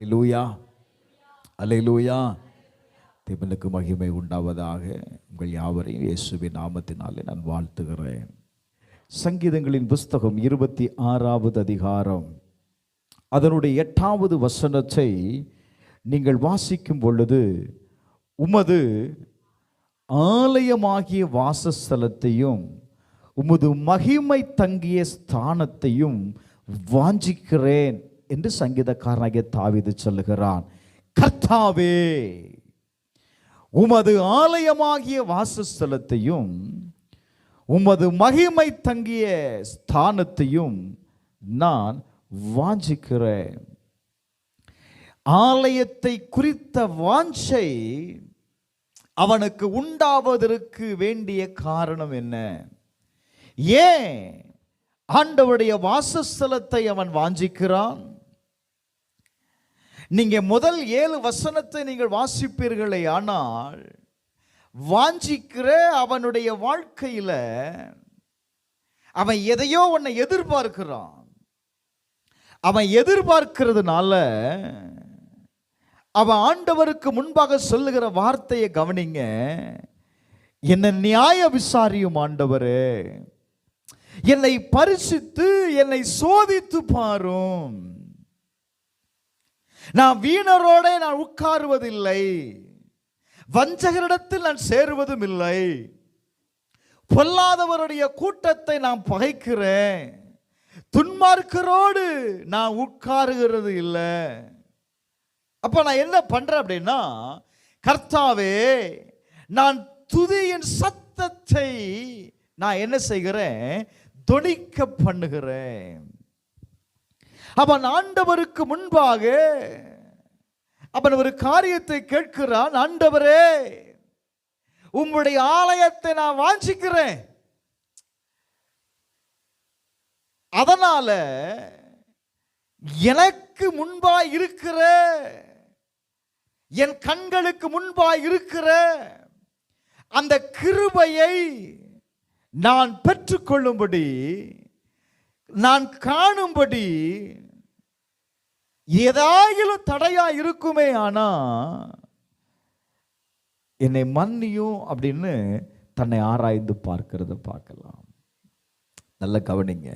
அல்லேலூயா, அல்லேலூயா. தேவனுக்கு மகிமை உண்டாவதாக. உங்கள் யாவரையும் இயேசுவின் நாமத்தினாலே நான் வாழ்த்துகிறேன். சங்கீதங்களின் புஸ்தகம் 26வது அதிகாரம் அதனுடைய 8வது வசனத்தை நீங்கள் வாசிக்கும் பொழுது, உமது ஆலயமாகிய வாசஸ்தலத்தையும் உமது மகிமை தங்கிய ஸ்தானத்தையும் வாஞ்சிக்கிறேன் என்று சங்கீதக்காரனாகிய தாவீது சொல்லுகிறான். கர்த்தாவே, உமது ஆலயமாகிய வாசஸ்தலத்தையும் உமது மகிமை தங்கிய ஸ்தானத்தையும் நான் வாஞ்சிக்கிறேன். ஆலயத்தை குறித்த வாஞ்சை அவனுக்கு உண்டாவதற்கு வேண்டிய காரணம் என்ன? ஏன் ஆண்டவருடைய வாசஸ்தலத்தை அவன் வாஞ்சிக்கிறான்? நீங்க முதல் 7 வசனத்தை நீங்கள் வாசிப்பீர்களே, ஆனால் வாஞ்சிக்கிற அவனுடைய வாழ்க்கையில அவன் எதையோ ஒன்னை எதிர்பார்க்கிறான். அவன் எதிர்பார்க்கிறதுனால அவன் ஆண்டவருக்கு முன்பாக சொல்லுகிற வார்த்தையை கவனிங்க. என்னை நியாய விசாரியும் ஆண்டவரே, என்னை பரிசித்து என்னை சோதித்து பாரும். நான் வீணரோட நான் உட்காருவதில்லை, வஞ்சகரிடத்தில் நான் சேருவதும் இல்லை, பொல்லாதவருடைய கூட்டத்தை நான் பகைக்கிறேன், துன்மார்க்கரோடு நான் உட்காருகிறது இல்லை. அப்ப நான் என்ன பண்றேன் அப்படின்னா, கர்த்தாவே, நான் துதியின் சத்தத்தை நான் என்ன செய்கிறேன்? தொனிக்க பண்ணுகிறேன். அவன் ஆண்டவருக்கு முன்பாக அவன் ஒரு காரியத்தை கேட்கிறான். ஆண்டவரே, உம்முடைய ஆலயத்தை நான் வாஞ்சிக்கிறேன். அதனால எனக்கு முன்பாய் இருக்கிற, என் கண்களுக்கு முன்பாய் இருக்கிற அந்த கிருபையை நான் பெற்றுக்கொள்ளும்படி, நான் காணும்படி ஏதாயிலும் தடையா இருக்குமே, ஆனா என்னை மன்னியும் அப்படின்னு தன்னை ஆராய்ந்து பார்க்கிறத பார்க்கலாம். நல்ல கவனிங்க.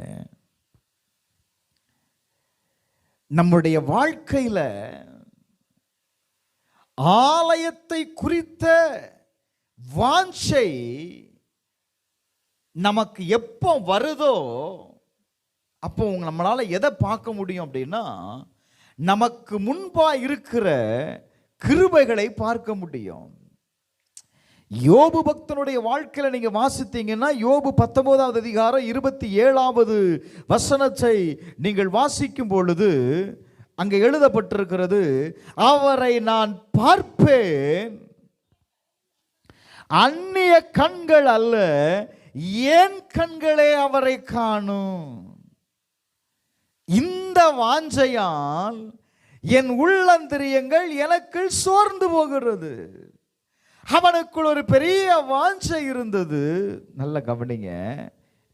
நம்முடைய வாழ்க்கையில ஆலயத்தை குறித்த வாஞ்சை நமக்கு எப்போ வருதோ அப்போ நம்மளால எதை பார்க்க முடியும் அப்படின்னா, நமக்கு முன்பா இருக்கிற கிருபைகளை பார்க்க முடியும். யோபு பக்தனுடைய வாழ்க்கையில நீங்க வாசித்தீங்கன்னா, யோபு 19வது அதிகாரம் 27வது வசனத்தை நீங்கள் வாசிக்கும் பொழுது அங்கே எழுதப்பட்டிருக்கிறது, அவரை நான் பார்ப்பேன், அந்நிய கண்கள் அல்ல, என் கண்களே அவரை காணும். இந்த வாஞ்சையால் என் உள்ளந்திரியங்கள் எனக்கு சோர்ந்து போகிறது. அவனுக்குள் ஒரு பெரிய வாஞ்சை இருந்தது. நல்ல கவனிங்க,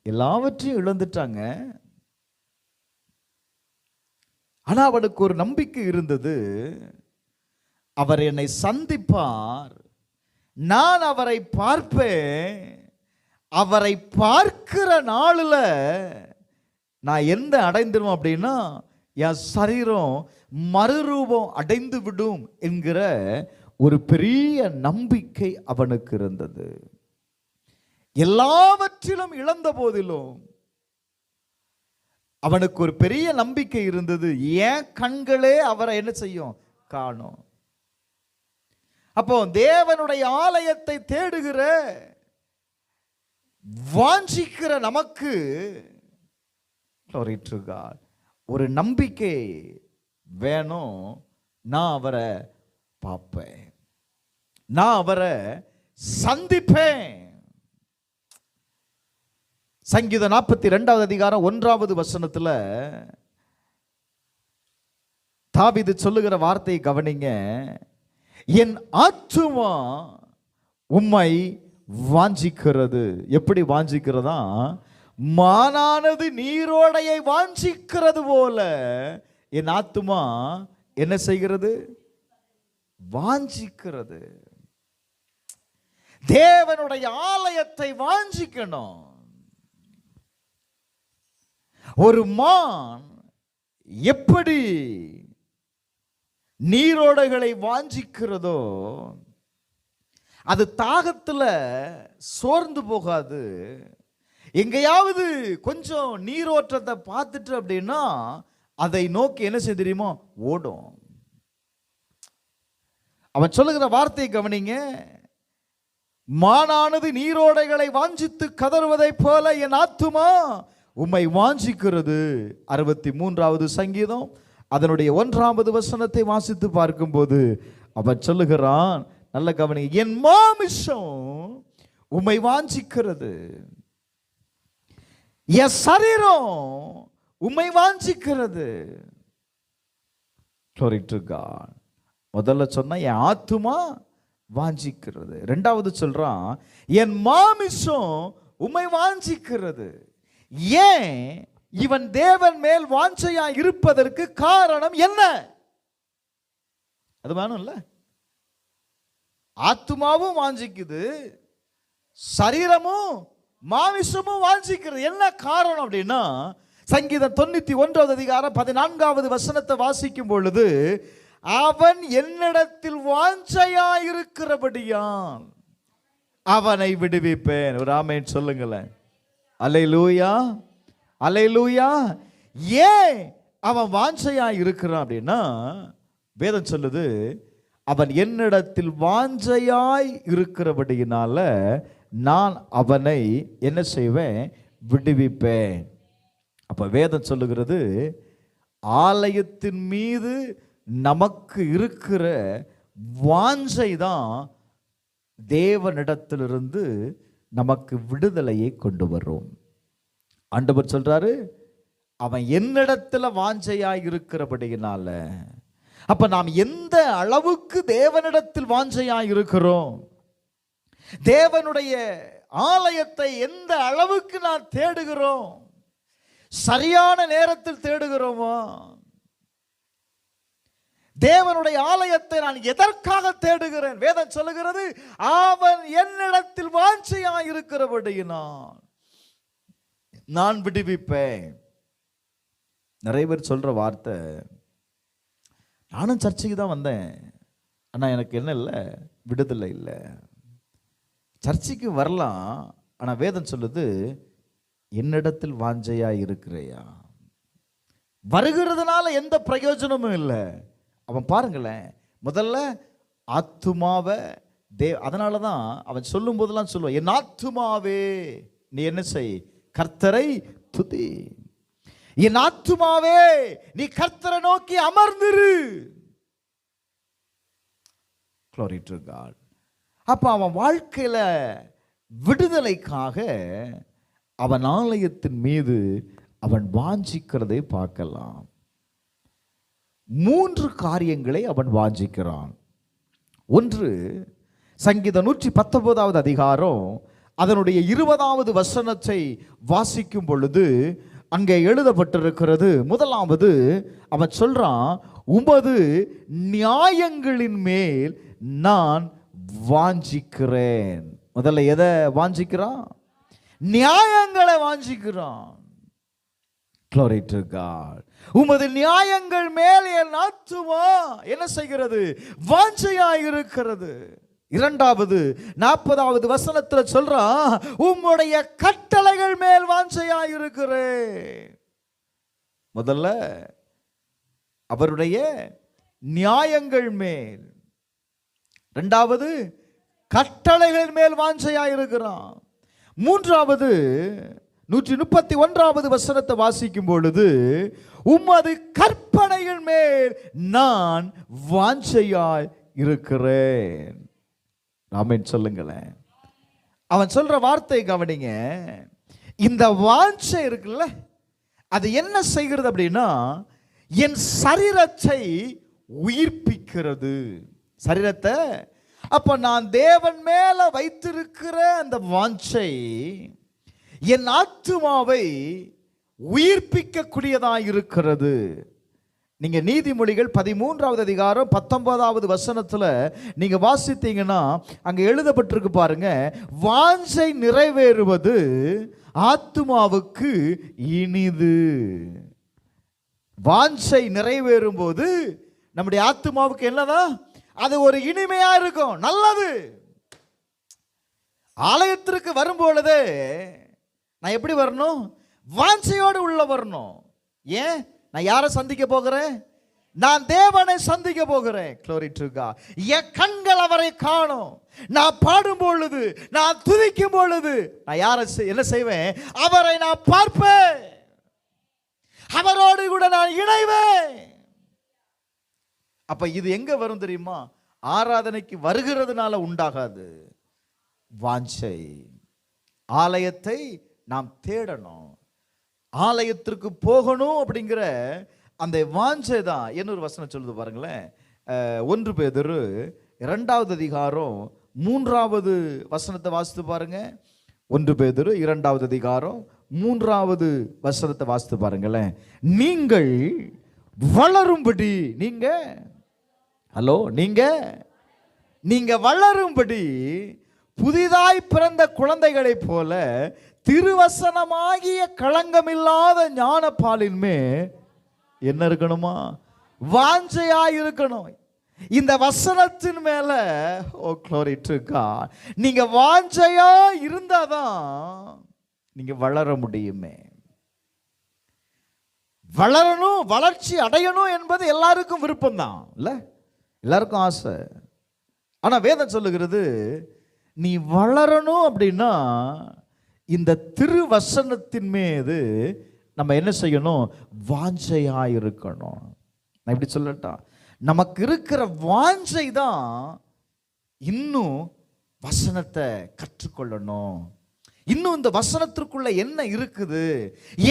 எல்லாவற்றையும் இழந்துட்டாங்க, ஆனா அவனுக்கு ஒரு நம்பிக்கை இருந்தது. அவர் என்னை சந்திப்பார், நான் அவரை பார்ப்பேன், அவரை பார்க்கிற நாளில் நான் என்ன அடைந்துடும் அப்படின்னா, என் சரீரம் மறுரூபம் அடைந்து விடும் என்கிற ஒரு பெரிய நம்பிக்கை அவனுக்கு இருந்தது. எல்லாவற்றிலும் இழந்த போதிலும் அவனுக்கு ஒரு பெரிய நம்பிக்கை இருந்தது. என் கண்களே அவரை என்ன செய்யும்? காணும். அப்போ தேவனுடைய ஆலயத்தை தேடுகிற, வாஞ்சிக்கிற நமக்கு ஒரு நம்பிக்கை வேணும். நான் அவரை பார்ப்பேன், நான் அவரை சந்திப்பேன். சங்கீதம் 42வது அதிகாரம் 1வது வசனத்துல தாவீது சொல்லுகிற வார்த்தையை கவனிங்க. என் ஆத்துமா உம்மை வாஞ்சிக்கிறது. எப்படி வாஞ்சிக்கிறதா? மானானது நீரோடையை வாஞ்சிக்கிறது போல என் ஆத்துமா என்ன செய்கிறது? வாஞ்சிக்கிறது. தேவனுடைய ஆலயத்தை வாஞ்சிக்கணும். ஒரு மான் எப்படி நீரோடைகளை வாஞ்சிக்கிறதோ அது தாகத்துல சோர்ந்து போகாது. எங்கேயாவது கொஞ்சம் நீரோற்றத்தை பார்த்துட்டு அப்படின்னா அதை நோக்கி என்ன செய்ய தெரியுமோ? ஓடும். அவன் சொல்லுகிற வார்த்தையை கவனிங்க. மானானது நீரோடைகளை வாஞ்சித்து கதறுவதைப் போல என் ஆத்துமா உம்மை வாஞ்சிக்கிறது. 63வது சங்கீதம் அதனுடைய 1வது வசனத்தை வாசித்து பார்க்கும்போது அவன் சொல்லுகிறான், நல்ல கவனி, என் மாமிசம் உம்மை வாஞ்சிக்கிறது, என் சரீரம் உம்மை வாஞ்சிக்கிறது. Glory to God. முதல்ல சொன்னா என் ஆத்துமா வாஞ்சிக்கிறது. இரண்டாவது சொல்றான் என் மாமிசம் உம்மை வாஞ்சிக்கிறது. ஏன் இவன் தேவன் மேல் வாஞ்சையா இருப்பதற்கு காரணம் என்ன? அது வேணும்ல. ஆத்துமாவும் வாஞ்சிக்குது, சரீரமும் மாமிசமும் வாஞ்சிக்கிறது. என்ன காரணம் அப்படின்னா, சங்கீதம் 91வது அதிகாரம் 14வது வசனத்தை வாசிக்கும் பொழுது, அவன் என்னிடத்தில் வாஞ்சையாயிருக்கிறபடியால் அவனை விடுவிப்பேன். ஒரு ஆமென் சொல்லுங்களேன். அல்லேலூயா, அல்லேலூயா. ஏன் அவன் வாஞ்சையாய் இருக்கிறான் அப்படின்னா, வேதம் சொல்லுது அவன் என்னிடத்தில் வாஞ்சையாய் இருக்கிறபடியினால நான் அவனை என்ன செய்வேன்? விடுவிப்பேன். அப்ப வேதம் சொல்லுகிறது ஆலயத்தின் மீது நமக்கு இருக்கிற வாஞ்சை தான் தேவனிடத்திலிருந்து நமக்கு விடுதலையை கொண்டு வரும். ஆண்டவர் சொல்றாரு அவன் என்னிடத்துல வாஞ்சையாய் இருக்கிறபடியினால. அப்ப நாம் எந்த அளவுக்கு தேவனிடத்தில் வாஞ்சையாய் இருக்கிறோம், தேவனுடைய ஆலயத்தை எந்த அளவுக்கு நான் தேடுகிறோம், சரியான நேரத்தில் தேடுகிறோமா? தேவனுடைய ஆலயத்தை நான் எதற்காக தேடுகிறேன்? வேதம் சொல்லுகிறது அவன் என்னிடத்தில் வாஞ்சையாய் இருக்கிறபடியினால் நான் விடுவிப்பேன். நிறைய பேர் சொல்ற வார்த்தை, நானும் சர்ச்சைக்கு தான் வந்தேன், ஆனா எனக்கு என்ன இல்லை? விடுதலை இல்லை. சர்ச்சைக்கு வரலாம், ஆனா வேதம் சொல்லுது என்னிடத்தில் வாஞ்சையா இருக்கிறையா? வருகிறதுனால எந்த பிரயோஜனமும் இல்லை. அவன் பாருங்களேன், முதல்ல ஆத்துமாவை அதனால தான் அவன் சொல்லும் போதெல்லாம் சொல்லுவான், என் ஆத்துமாவே நீ என்ன செய்? கர்த்தரை துதி. என் ஆத்துமாவே நீ கர்த்தரை நோக்கி அமர்ந்திரு. Glory to God. அப்ப அவன் வாழ்க்கையில விடுதலைக்காக அவன் ஆலயத்தின் மீது அவன் வாஞ்சிக்கிறதை பார்க்கலாம். 3 காரியங்களை அவன் வாஞ்சிக்கிறான். ஒன்று, சங்கீதம் 119வது அதிகாரம் அதனுடைய 20வது வசனத்தை வாசிக்கும் பொழுது அங்கே எழுதப்பட்டிருக்கிறது. முதலாவது அவன் சொல்றான், உமது நியாயங்களின் மேல் நான் வாஞ்சிக்கிறேன். முதல்ல எதை வாஞ்சிக்கிறான்? நியாயங்களை வாஞ்சிக்கிறான். Glory to God. உமது நியாயங்கள் மேல் என் ஆத்துமா என்ன செய்கிறது? வாஞ்சையாய் இருக்கிறது. இரண்டாவது 40வது வசனத்தில் சொல்றான், உம்முடைய கட்டளைகள் மேல் வாஞ்சையாய் இருக்கிறேன். முதல்ல அவருடைய நியாயங்கள் மேல், இரண்டாவது கட்டளைகள் மேல் வாஞ்சையாய் இருக்கிறான். மூன்றாவது 131வது வசனத்தை வாசிக்கும் பொழுது, உமது கற்பனைகள் மேல் நான் வாஞ்சையாய் இருக்கிறேன். ஆமென் சொல்லுங்களேன். அவன் சொல்ற வார்த்தை கவனிங்க. இந்த வாஞ்சை இருக்குல்ல, அது என்ன செய்கிறது அப்படின்னா, என் சரீரத்தை உயிர்ப்பிக்கிறது. சரீரத்தை, அப்ப நான் தேவன் மேல வைத்திருக்கிற அந்த வாஞ்சை என் ஆத்துமாவை உயிர்ப்பிக்க கூடியதாக இருக்கிறது. நீங்க நீதிமொழிகள் 13வது அதிகாரம் 19வது வசனத்துல நீங்க வாசித்தீங்கன்னா அங்க எழுதப்பட்டிருக்கு பாருங்க, வாஞ்சை நிறைவேறுவது ஆத்துமாவுக்கு இனிது. வாஞ்சை நிறைவேறும் போது நம்முடைய ஆத்துமாவுக்கு என்னதான், அது ஒரு இனிமையா இருக்கும், நல்லது. ஆலயத்திற்கு வரும்பொழுது நான் எப்படி வரணும்? வாஞ்சையோடு உள்ள வரணும். ஏன்? நான் யாரை சந்திக்க போகிறேன்? நான் தேவனை சந்திக்க போகிறேன். Glory to God. என் கண்கள் அவரை காணும். நான் பாடும் பொழுது, நான் துதிக்கும் பொழுது நான் யாரை என்ன செய்வேன்? அவரை நான் பார்ப்பேன், அவரோடு கூட நான் இணைவேன். அப்ப இது எங்க வரும் தெரியுமா? ஆராதனைக்கு வருகிறதுனால உண்டாகாது. வாஞ்சை. ஆலயத்தை நாம் தேடணும், ஆலயத்திற்கு போகணும் அப்படிங்கிற அந்த வாஞ்சை தான். இன்னொரு வசனம் சொல்லுது பாருங்களேன், 1 பேதுரு 2வது அதிகாரம் 3வது வசனத்தை வாசித்து பாருங்க. 1 பேதுரு 2வது அதிகாரம் 3வது வசனத்தை வாசித்து பாருங்களேன். நீங்கள் வளரும்படி, நீங்க வளரும்படி புதிதாய் பிறந்த குழந்தைகளைப் போல திருவசனமாகிய களங்கமில்லாத ஞானப்பாலின் மேல் என்ன இருக்கணுமா? வாஞ்சையாய் இருக்கணும். இந்த வசனத்தின் மேல, ஓ glory to God, நீங்க வாஞ்சையா இருந்தாதான் நீங்க வளர முடியுமே. வளரணும், வளர்ச்சி அடையணும் என்பது எல்லாருக்கும் விருப்பம் தான் இல்ல, எல்லாருக்கும் ஆசை. ஆனா வேதம் சொல்லுகிறது, நீ வளரணும் அப்படின்னா இந்த திருவசனத்தின் மீது நம்ம என்ன செய்யணும்? வாஞ்சையா இருக்கணும். நான் இப்படி சொல்லட்டா, நமக்கு இருக்கிற வாஞ்சை தான் இன்னும் வசனத்தை கற்றுக்கொள்ளணும். இன்னும் இந்த வசனத்திற்குள்ள என்ன இருக்குது,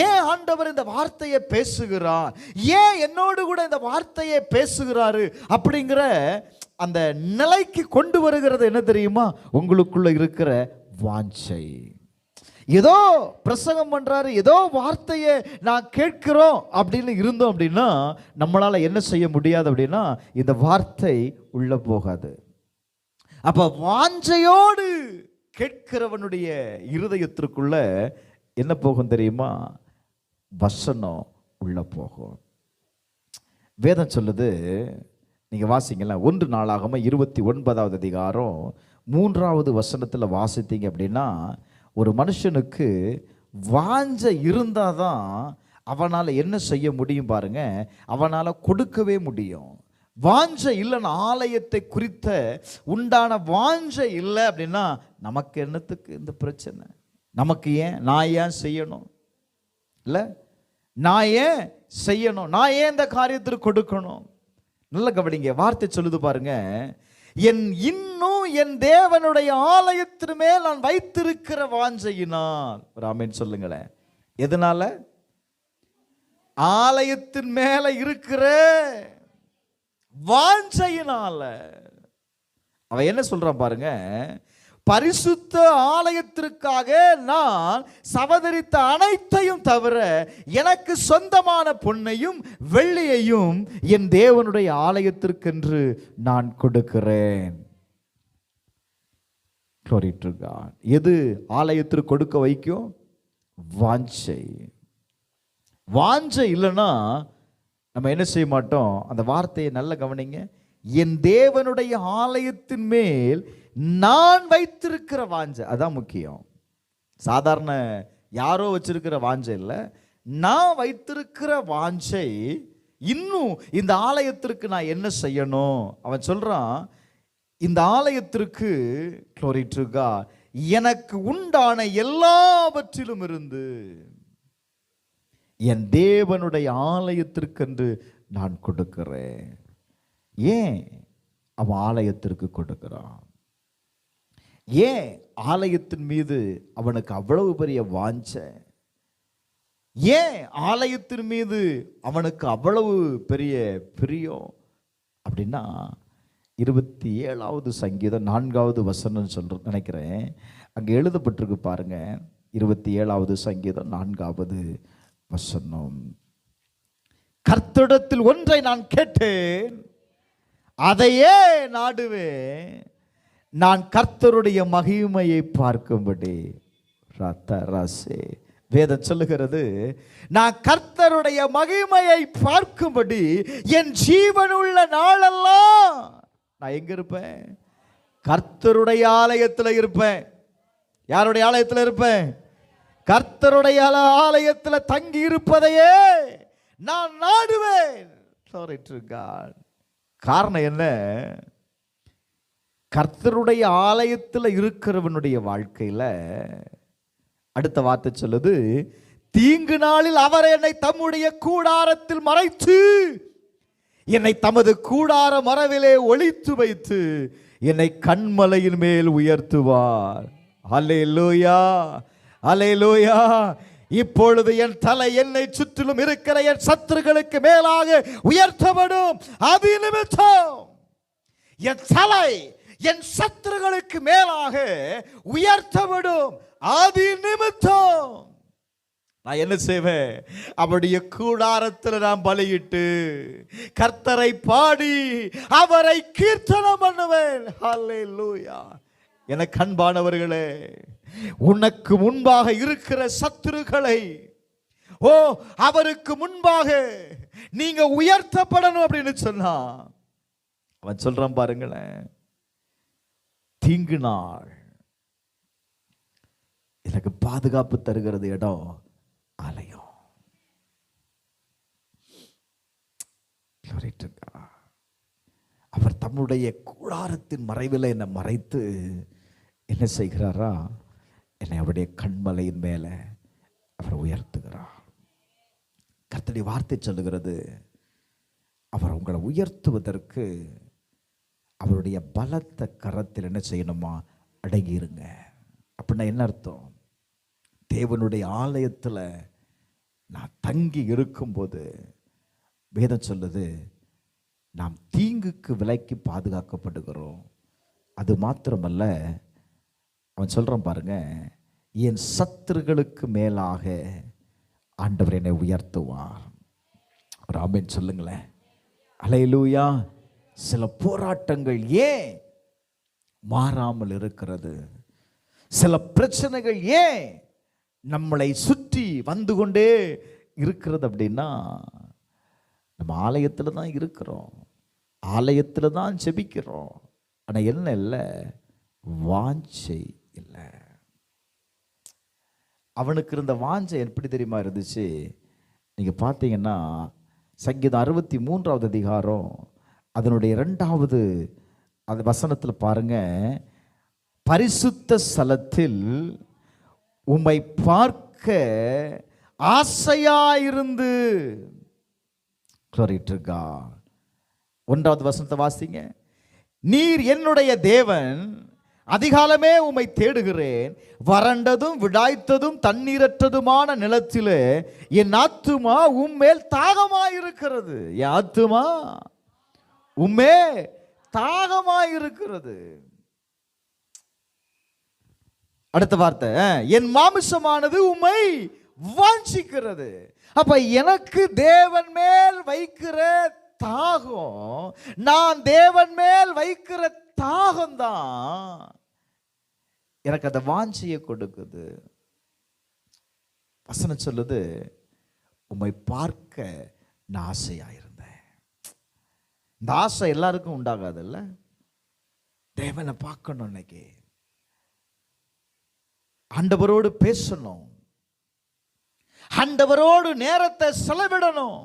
ஏன் ஆண்டவர் இந்த வார்த்தையை பேசுகிறார், ஏன் என்னோடு கூட இந்த வார்த்தையை பேசுகிறாரு அப்படிங்கிற அந்த நிலைக்கு கொண்டு வருகிறது என்ன தெரியுமா? உங்களுக்குள்ள இருக்கிற வாஞ்சை. ஏதோ பிரசங்கம் பண்றாரு, ஏதோ வார்த்தையை நான் கேட்கிறோம் அப்படின்னு இருந்தோம் அப்படின்னா நம்மளால என்ன செய்ய முடியாது அப்படின்னா இந்த வார்த்தை உள்ள போகாது. அப்ப வாஞ்சையோடு கேட்கிறவனுடைய இருதயத்திற்குள்ள என்ன போகும் தெரியுமா? வசனம் உள்ள போகும். வேதம் சொல்லுது, நீங்க வாசிங்களா, 1 நாளாகமம் 29வது அதிகாரம் 3வது வசனத்துல வாசித்தீங்க அப்படின்னா, ஒரு மனுஷனுக்கு வாஞ்சை இருந்தாதான் அவனால் என்ன செய்ய முடியும் பாருங்க, அவனால் கொடுக்கவே முடியும். வாஞ்சை இல்லைன்னா, ஆலயத்தை குறித்த உண்டான வாஞ்சை இல்லை அப்படின்னா நமக்கு என்னத்துக்கு இந்த பிரச்சனை? நமக்கு ஏன்? நான் ஏன் செய்யணும்? இல்லை, நான் ஏன் செய்யணும்? நான் ஏன் இந்த காரியத்திற்கு கொடுக்கணும்? நல்ல கவனிங்க, வார்த்தை சொல்லுது பாருங்க, இன்னும் என் தேவனுடைய ஆலயத்தின் மேல் நான் வைத்திருக்கிற வாஞ்சையினால். ஆமென் சொல்லுங்களேன். எதனால? ஆலயத்தின் மேல இருக்கிற வாஞ்சையினால. அவன் என்ன சொல்றான் பாருங்க, பரிசுத்த ஆலயத்திற்காக நான் சவதரித்த அனைத்தையும் தவிர எனக்கு சொந்தமான பொன்னையும் வெள்ளியையும் என் தேவனுடைய ஆலயத்திற்கென்று நான் கொடுக்கிறேன். Glory to God. எது ஆலயத்திற்கு கொடுக்க வைக்கும்? வாஞ்சை. வாஞ்சை இல்லைன்னா நம்ம என்ன செய்ய மாட்டோம்? அந்த வார்த்தையை நல்ல கவனிங்க, என் தேவனுடைய ஆலயத்தின் மேல் நான் வைத்திருக்கிற வாஞ்சை, அதான் முக்கியம். சாதாரண யாரோ வச்சிருக்கிற வாஞ்சை இல்லை, நான் வைத்திருக்கிற வாஞ்சை. இன்னும் இந்த ஆலயத்திற்கு நான் என்ன செய்யணும்? அவன் சொல்றான், இந்த ஆலயத்திற்கு glory to God, எனக்கு உண்டான எல்லாவற்றிலும் இருந்து என் தேவனுடைய ஆலயத்திற்கென்று நான் கொடுக்கிறேன். ஏன் அவன் ஆலயத்திற்கு கொடுக்கிறான்? ஏன் ஆலயத்தின் மீது அவனுக்கு அவ்வளவு பெரிய வாஞ்சை? ஏன் ஆலயத்தின் மீது அவனுக்கு அவ்வளவு பெரிய பிரியம் அப்படின்னா, 27வது சங்கீதம் 4வது வசனம் சொல்ற நினைக்கிறேன், அங்கே எழுதப்பட்டிருக்கு பாருங்க. 27வது சங்கீதம் 4வது வசனம், கர்த்தரிடத்தில் ஒன்றை நான் கேட்டேன், அதையே நாடுவேன், நான் கர்த்தருடைய மகிமையை பார்க்கும்படி. வேதம் சொல்லுகிறது, நான் கர்த்தருடைய மகிமையை பார்க்கும்படி என் ஜீவனுள்ள நாளெல்லாம் நான் எங்க இருப்பேன்? கர்த்தருடைய ஆலயத்தில் இருப்பேன். யாருடைய ஆலயத்தில் இருப்பேன்? கர்த்தருடைய ஆலயத்தில் தங்கி இருப்பதையே நான் நாடுவேன். காரணம் என்ன? கர்த்தருடைய ஆலயத்தில் இருக்கிறவனுடைய வாழ்க்கையில அடுத்த வார்த்தை சொல்லுது, தீங்கு நாளில் அவர் என்னை தம்முடைய கூடாரத்தில் மறைத்து என்னை தமது கூடார மரவிலே ஒளித்து வைத்து என்னை கண்மலையின் மேல் உயர்த்துவார். அல்லேலூயா, அல்லேலூயா. இப்பொழுது என் தலை என்னை சுற்றிலும் இருக்கிற என் சத்துருக்களுக்கு மேலாக உயர்த்தப்படும். அது நிமித்தம் என் தலை என் சத்துருக்களுக்கு மேலாக உயர்த்தப்படும். அது நிமித்தம் நான் என்ன செய்வேன்? அவருடைய கூடாரத்தில் நான் பலியிட்டு கர்த்தரை பாடி அவரை கீர்த்தனம் பண்ணுவேன். ஹல்லேலூயா. எனக்கு அன்பானவர்களே, உனக்கு முன்பாக இருக்கிற சத்துருக்களை அவருக்கு முன்பாக நீங்க உயர்த்தப்படணும் அப்படின்னு சொன்னா அவன் சொல்றான் பாருங்களேன், தீங்கு நாள் எனக்கு பாதுகாப்பு தருகிறது இடம் ஆலயம். அவர் தம்முடைய கூடாரத்தின் மறைவில் என்னை மறைத்து என்ன செய்கிறாரா? என்னை அவருடைய கண்மலையின் மேல அவர் உயர்த்துகிறார். கர்த்தருடைய வார்த்தை சொல்லுகிறது, அவர் உங்களை உயர்த்துவதற்கு அவருடைய பலத்த கரத்தில் என்ன செய்யணுமா? அடங்கியிருங்க. அப்படின்னா என்ன அர்த்தம்? தேவனுடைய ஆலயத்தில் நான் தங்கி இருக்கும்போது வேதம் சொல்லுது, நாம் தீங்குக்கு விலைக்கு பாதுகாக்கப்படுகிறோம். அது மாத்திரமல்ல, அவன் சொல்றான் பாருங்க, என் சத்துருக்களுக்கு மேலாக ஆண்டவர் என்னை உயர்த்துவார். ஒரு ஆமென் சொல்லுங்களேன். அல்லேலூயா. சில போராட்டங்கள் ஏன் மாறாமல் இருக்கிறது? சில பிரச்சனைகள் ஏன் நம்மளை சுற்றி வந்து கொண்டே இருக்கிறது அப்படின்னா, நம்ம ஆலயத்தில் தான் இருக்கிறோம், ஆலயத்தில் தான் ஜெபிக்கிறோம். ஆனால் என்ன இல்லை? வாஞ்சை இல்லை. அவனுக்கு இருந்த வாஞ்சை எப்படி தெரியுமா இருந்துச்சு? நீங்கள் பார்த்தீங்கன்னா சங்கீதம் 63வது அதிகாரம் அதனுடைய 2வது அந்த வசனத்தில் பாருங்க, பரிசுத்த ஸ்தலத்தில் உம்மை பார்க்க ஆசையாயிருந்து. சொல்லிட்டுருக்கா. 1வது வசனத்தை வாசிங்க. நீர் என்னுடைய தேவன், அதிகாலமே உம்மை தேடுகிறேன், வறண்டதும் விடாய்த்ததும் தண்ணீரற்றதுமான நிலத்திலே என் ஆத்துமா உம்மேல் தாகமாயிருக்கிறது. என் ஆத்துமா உம்மே தாகமாயிருக்கிறது. அடுத்த வார்த்தை, என் மாமிசமானது உம்மை வாஞ்சிக்கிறது. அப்ப எனக்கு தேவன் மேல் வைக்கிற தாகம், நான் தேவன் மேல் வைக்கிற தாகம் தான் எனக்கு அந்த வாஞ்சியை கொடுக்குது. வசனம் சொல்லுது, உம்மை பார்க்க நான் ஆசையாயிருந்தேன். இந்த ஆசை எல்லாருக்கும் உண்டாகாதுல்ல? தேவனை பார்க்கணும், இன்னைக்கு ஆண்டவரோடு பேசணும், ஆண்டவரோடு நேரத்தை செலவிடணும்.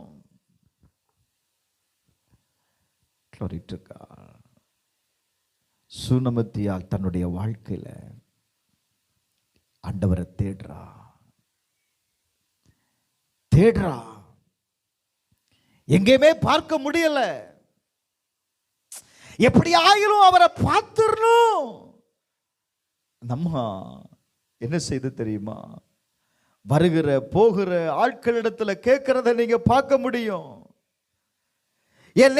சுனமத்தியால் தன்னுடைய வாழ்க்கையில ஆண்டவரை தேடுறா. எங்கேயுமே பார்க்க முடியல. எப்படி ஆயிரும் அவரை பார்த்துடணும். நம்ம என்ன செய்து தெரியுமா? வருகிற போகிற ஆட்களிடத்துல கேட்கிறத நீங்க பார்க்க முடியும். என்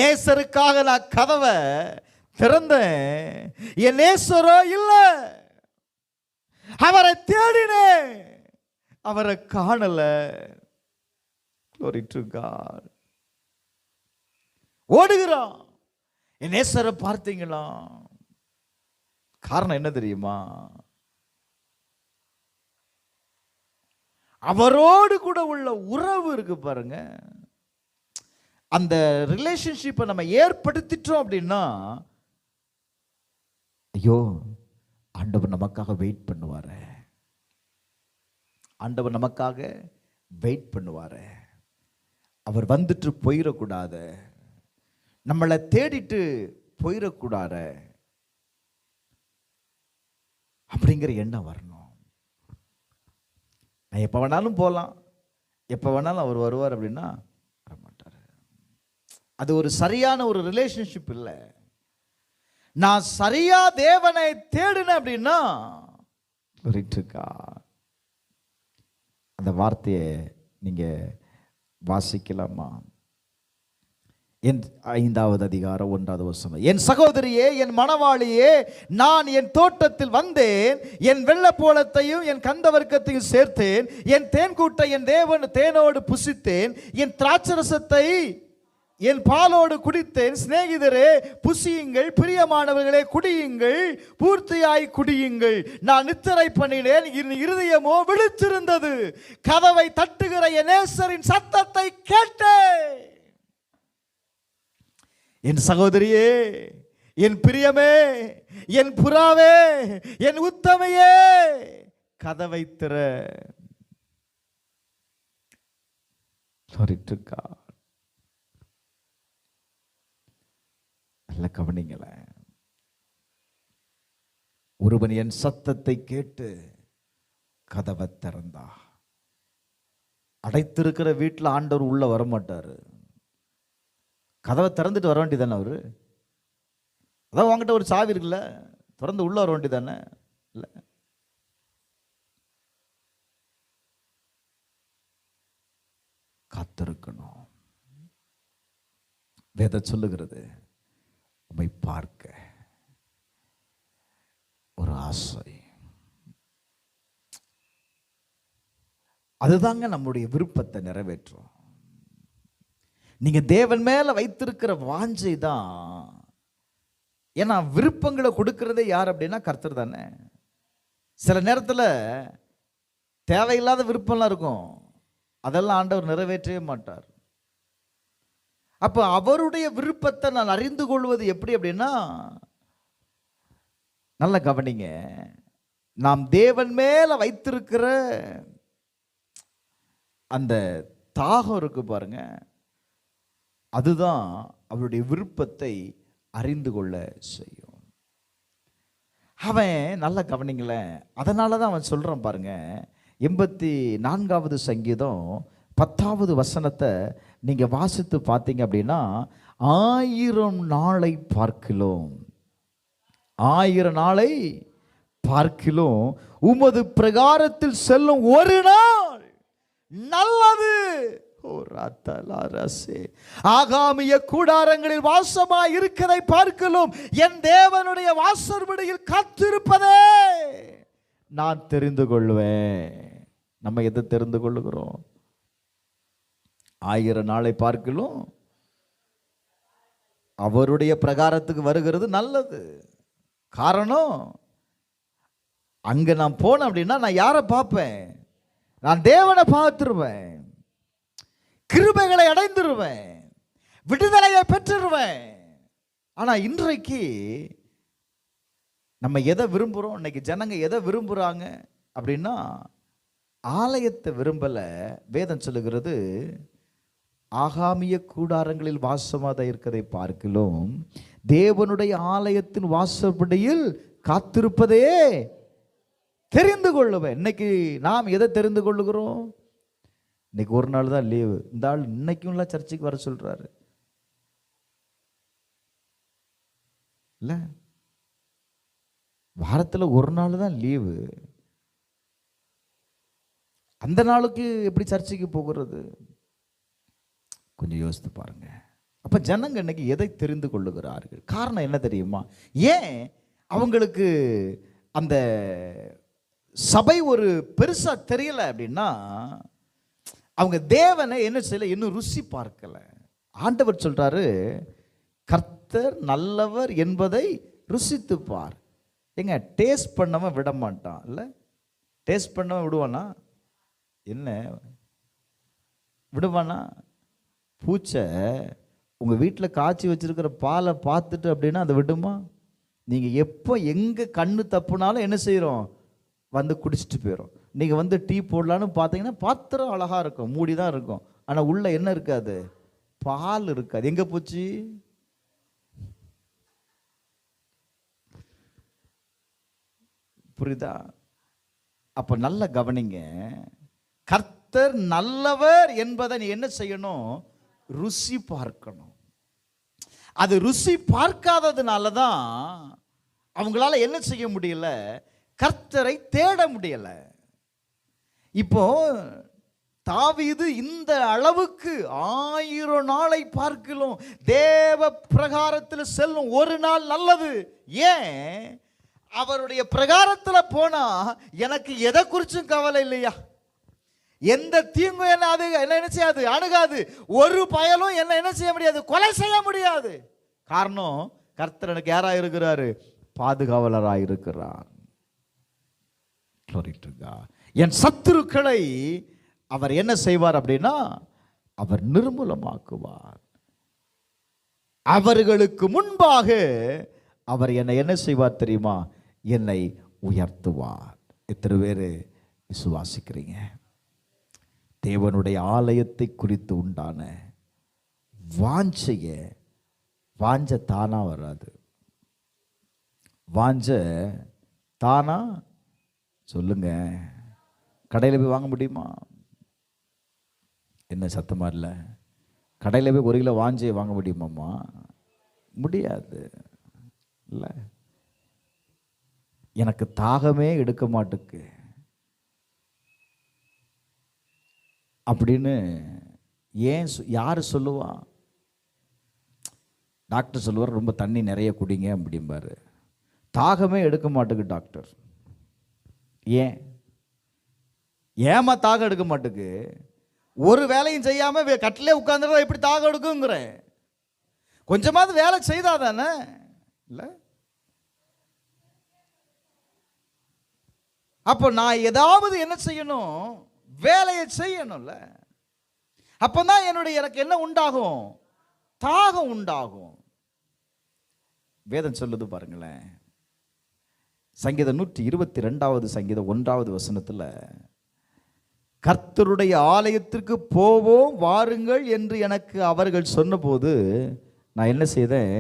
நேசருக்காக நான் கதவை திறந்தேன், என் நேசரோ இல்ல. அவரை தேடினேன், அவரை காணல. Glory to God. ஓடுகிறான். என் நேசரை பார்த்தீங்களா? காரணம் என்ன தெரியுமா? அவரோடு கூட உள்ள உறவு இருக்கு பாருங்க. அந்த ரிலேஷன்ஷிப்பை நம்ம ஏற்படுத்திட்டோம் அப்படின்னா, ஐயோ ஆண்டவர் நமக்காக வெயிட் பண்ணுவாரு, ஆண்டவர் நமக்காக வெயிட் பண்ணுவாரு, அவர் வந்துட்டு போயிடக்கூடாது, நம்மளை தேடிட்டு போயிடக்கூடாது அப்படிங்கிற எண்ணம் வரணும். நான் எப்போ வேணாலும் போகலாம், எப்போ வேணாலும் அவர் வருவார் அப்படின்னா வரமாட்டார். அது ஒரு சரியான ஒரு ரிலேஷன்ஷிப் இல்லை. நான் சரியா தேவனை தேடினேன் அப்படின்னா அந்த வார்த்தையை நீங்க வாசிக்கலாமா? 5வது அதிகாரம் 1வது வசனம். என் சகோதரியே, என் மணவாளியே, நான் என் தோட்டத்தில் வந்தேன், என் வெள்ளப்போளத்தையும் என் கந்தவர்க்கத்தையும் சேர்த்தேன், என் தேன்கூட்டை என் தேவன் தேனோடு புசித்தேன், என் திராட்சரசத்தை என் பாலோடு குடித்தேன். சிநேகிதரே புசியுங்கள், பிரியமானவர்களே குடியுங்கள், பூர்த்தியாய் குடியுங்கள். நான் நித்திரை பண்ணினேன், இருதயமோ விழித்திருந்தது. கதவை தட்டுகிற என் நேசரின் சத்தத்தை கேட்டேன். என் சகோதரியே, என் பிரியமே, என் புறாவே, என் உத்தமையே, கதவை திற. நல்ல கவனிங்களேன். ஒருவன் என் சத்தத்தை கேட்டு கதவை திறந்தா, அடைத்திருக்கிற வீட்டில் ஆண்டவர் உள்ள வரமாட்டாரு. கதவை திறந்துட்டு வர வேண்டியதானே அவரு? அதான் உங்ககிட்ட ஒரு சாவி இருக்குல்ல, திறந்து உள்ள வர வேண்டியதானே? இல்லை, காத்திருக்கணும். வேதம் சொல்லுகிறது, உம்மை பார்க்க ஒரு ஆசை. அதுதாங்க நம்முடைய விருப்பத்தை நிறைவேற்றும். நீங்க தேவன் மேல வைத்திருக்கிற வாஞ்சை தான். ஏன்னா விருப்பங்களை கொடுக்கிறதே யார் அப்படின்னா கர்த்தர் தானே. சில நேரத்தில் தேவையில்லாத விருப்பம்லாம் இருக்கும், அதெல்லாம் ஆண்டவர் நிறைவேற்றவே மாட்டார். அப்போ அவருடைய விருப்பத்தை நான் அறிந்து கொள்வது எப்படி அப்படின்னா, நல்ல கவனிங்க, நாம் தேவன் மேல வைத்திருக்கிற அந்த தாகம் இருக்கு பாருங்க, அதுதான் அவருடைய விருப்பத்தை அறிந்து கொள்ள செய்யும். அவன் நல்ல கவனிங்களேன், அதனால தான் அவன் சொல்றான் பாருங்க. 84வது சங்கீதம் 10வது வசனத்தை நீங்க வாசித்து பார்த்தீங்க அப்படின்னா, 1000 நாளை பார்க்கிலும், 1000 நாளை பார்க்கிலும் உமது பிரகாரத்தில் செல்லும் ஒரு நாள் நல்லது. ஆகாமிய கூடாரங்களில் வாசமாய் இருக்கதை பார்க்கலும் என் தேவனுடைய வாசற்படியில் காத்திருப்பதே நான் தெரிந்து கொள்வேன். நம்ம எதை தெரிந்து கொள்ளுகிறோம்? 1000 நாளை பார்க்கலும் அவருடைய பிரகாரத்துக்கு வருகிறது நல்லது. காரணம், அங்க நான் போனேன் அப்படின்னா நான் யாரை பார்ப்பேன்? நான் தேவனை பார்த்துருவேன், கிருபைகளை அடைந்துருவேன், விடுதலையை பெற்றுருவேன். ஆனா இன்றைக்கு நம்ம எதை விரும்புகிறோம்? இன்னைக்கு ஜனங்க எதை விரும்புகிறாங்க அப்படின்னா, ஆலயத்தை விரும்பல. வேதம் சொல்லுகிறது, ஆகாமிய கூடாரங்களில் வாசமாக இருக்கிறதை பார்க்கிலும் தேவனுடைய ஆலயத்தின் வாசப்படியில் காத்திருப்பதே தெரிந்து கொள்ளுவேன். இன்னைக்கு நாம் எதை தெரிந்து கொள்ளுகிறோம்? இன்னைக்கு ஒரு நாள் தான் லீவு, இந்த ஆள் இன்னைக்கும் சர்ச்சுக்கு வர சொல்றாரு இல்ல, வாரத்தில் ஒரு நாள் தான் லீவு, அந்த நாளுக்கு எப்படி சர்ச்சுக்கு போகிறது? கொஞ்சம் யோசித்து பாருங்க. அப்ப ஜனங்க இன்னைக்கு எதை தெரிந்து கொள்ளுகிறார்கள்? காரணம் என்ன தெரியுமா? ஏன் அவங்களுக்கு அந்த சபை ஒரு பெருசா தெரியல அப்படின்னா அவங்க தேவனை என்ன செய்யல, இன்னும் ருசி பார்க்கல. ஆண்டவர் சொல்றாரு, கர்த்தர் நல்லவர் என்பதை ருசித்து பார். ஏங்க, டேஸ்ட் பண்ணவன் விட மாட்டான் இல்ல? டேஸ்ட் பண்ணவன் விடுவானா? என்ன விடுவானா? பூச்சை உங்கள் வீட்டில் காய்ச்சி வச்சிருக்கிற பாலை பார்த்துட்டு அப்படின்னா அதை விடுமா? நீங்கள் எப்போ எங்கே கண்ணு தப்புனாலும் என்ன செய்கிறோம், வந்து குடிச்சிட்டு போயிடும். நீங்கள் வந்து டீ போடலான்னு பார்த்தீங்கன்னா பாத்திரம் அழகாக இருக்கும், மூடி தான் இருக்கும், ஆனால் உள்ள என்ன இருக்காது, பால் இருக்காது. எங்கே போச்சு? புரியுதா? அப்போ நல்ல கவனிங்க, கர்த்தர் நல்லவர் என்பதை நீ என்ன செய்யணும், ருசி பார்க்கணும். அது ருசி பார்க்காததுனால தான் அவங்களால என்ன செய்ய முடியல, கர்த்தரை தேட முடியல. இப்போ தாவீது இந்த அளவுக்கு 1000 நாளை பார்க்கலாம் தேவ பிரகாரத்தில் செல்லும் ஒரு நாள் நல்லது. ஏன்? அவருடைய பிரகாரத்தில் போனா எனக்கு எதை குறிச்சும் கவலை இல்லையா, எந்த தீங்கும் என்ன அது என்ன செய்யாது, அணுகாது. ஒரு பயலும் என்ன செய்ய முடியாது, கொலை செய்ய முடியாது. காரணம், கர்த்தர் எனக்கு யாரா இருக்கிறாரு, பாதுகாவலராக இருக்கிறார். என் சத்துருக்களை அவர் என்ன செய்வார் அப்படின்னா, அவர் நிர்மூலமாக்குவார். அவர்களுக்கு முன்பாக அவர் என்னை என்ன செய்வார் தெரியுமா, என்னை உயர்த்துவார். எத்தனை பேர் விசுவாசிக்கிறீங்க? தேவனுடைய ஆலயத்தை குறித்து உண்டான வாஞ்ச தானா வராது. வாஞ்ச தானா சொல்லுங்க, கடையில் போய் வாங்க முடியுமா? என்ன சத்தமா இல்லை? கடையில் போய் 1 கிலோ வாஞ்சையை வாங்க முடியுமாம்மா? முடியாது இல்லை. எனக்கு தாகமே எடுக்க மாட்டுக்கு அப்படின்னு ஏன் யார் சொல்லுவா? டாக்டர் சொல்லுவார், ரொம்ப தண்ணி நிறைய குடிங்க அப்படிம்பாரு. தாகமே எடுக்க மாட்டுக்கு டாக்டர். ஏமா தாகம் எடுக்க மாட்டுக்கு? ஒரு வேலையும் செய்யாம கட்டிலே உட்கார்ந்துருந்தா எப்படி தாகம் எடுக்குங்கிறேன்? கொஞ்சமாவது வேலை செய்தாதானே இல்லை? அப்போ நான் ஏதாவது என்ன செய்யணும், வேலையை செய்யணும்ல. அப்பதான் எனக்கு என்ன உண்டாகும், தாகம் உண்டாகும். வேதம் சொல்லுது பாருங்களேன், சங்கீதம் 122 சங்கீதம் 1வது வசனத்தில், கர்த்தருடைய ஆலயத்திற்கு போவோம் வாருங்கள் என்று எனக்கு அவர்கள் சொன்னபோது நான் என்ன செய்தேன்,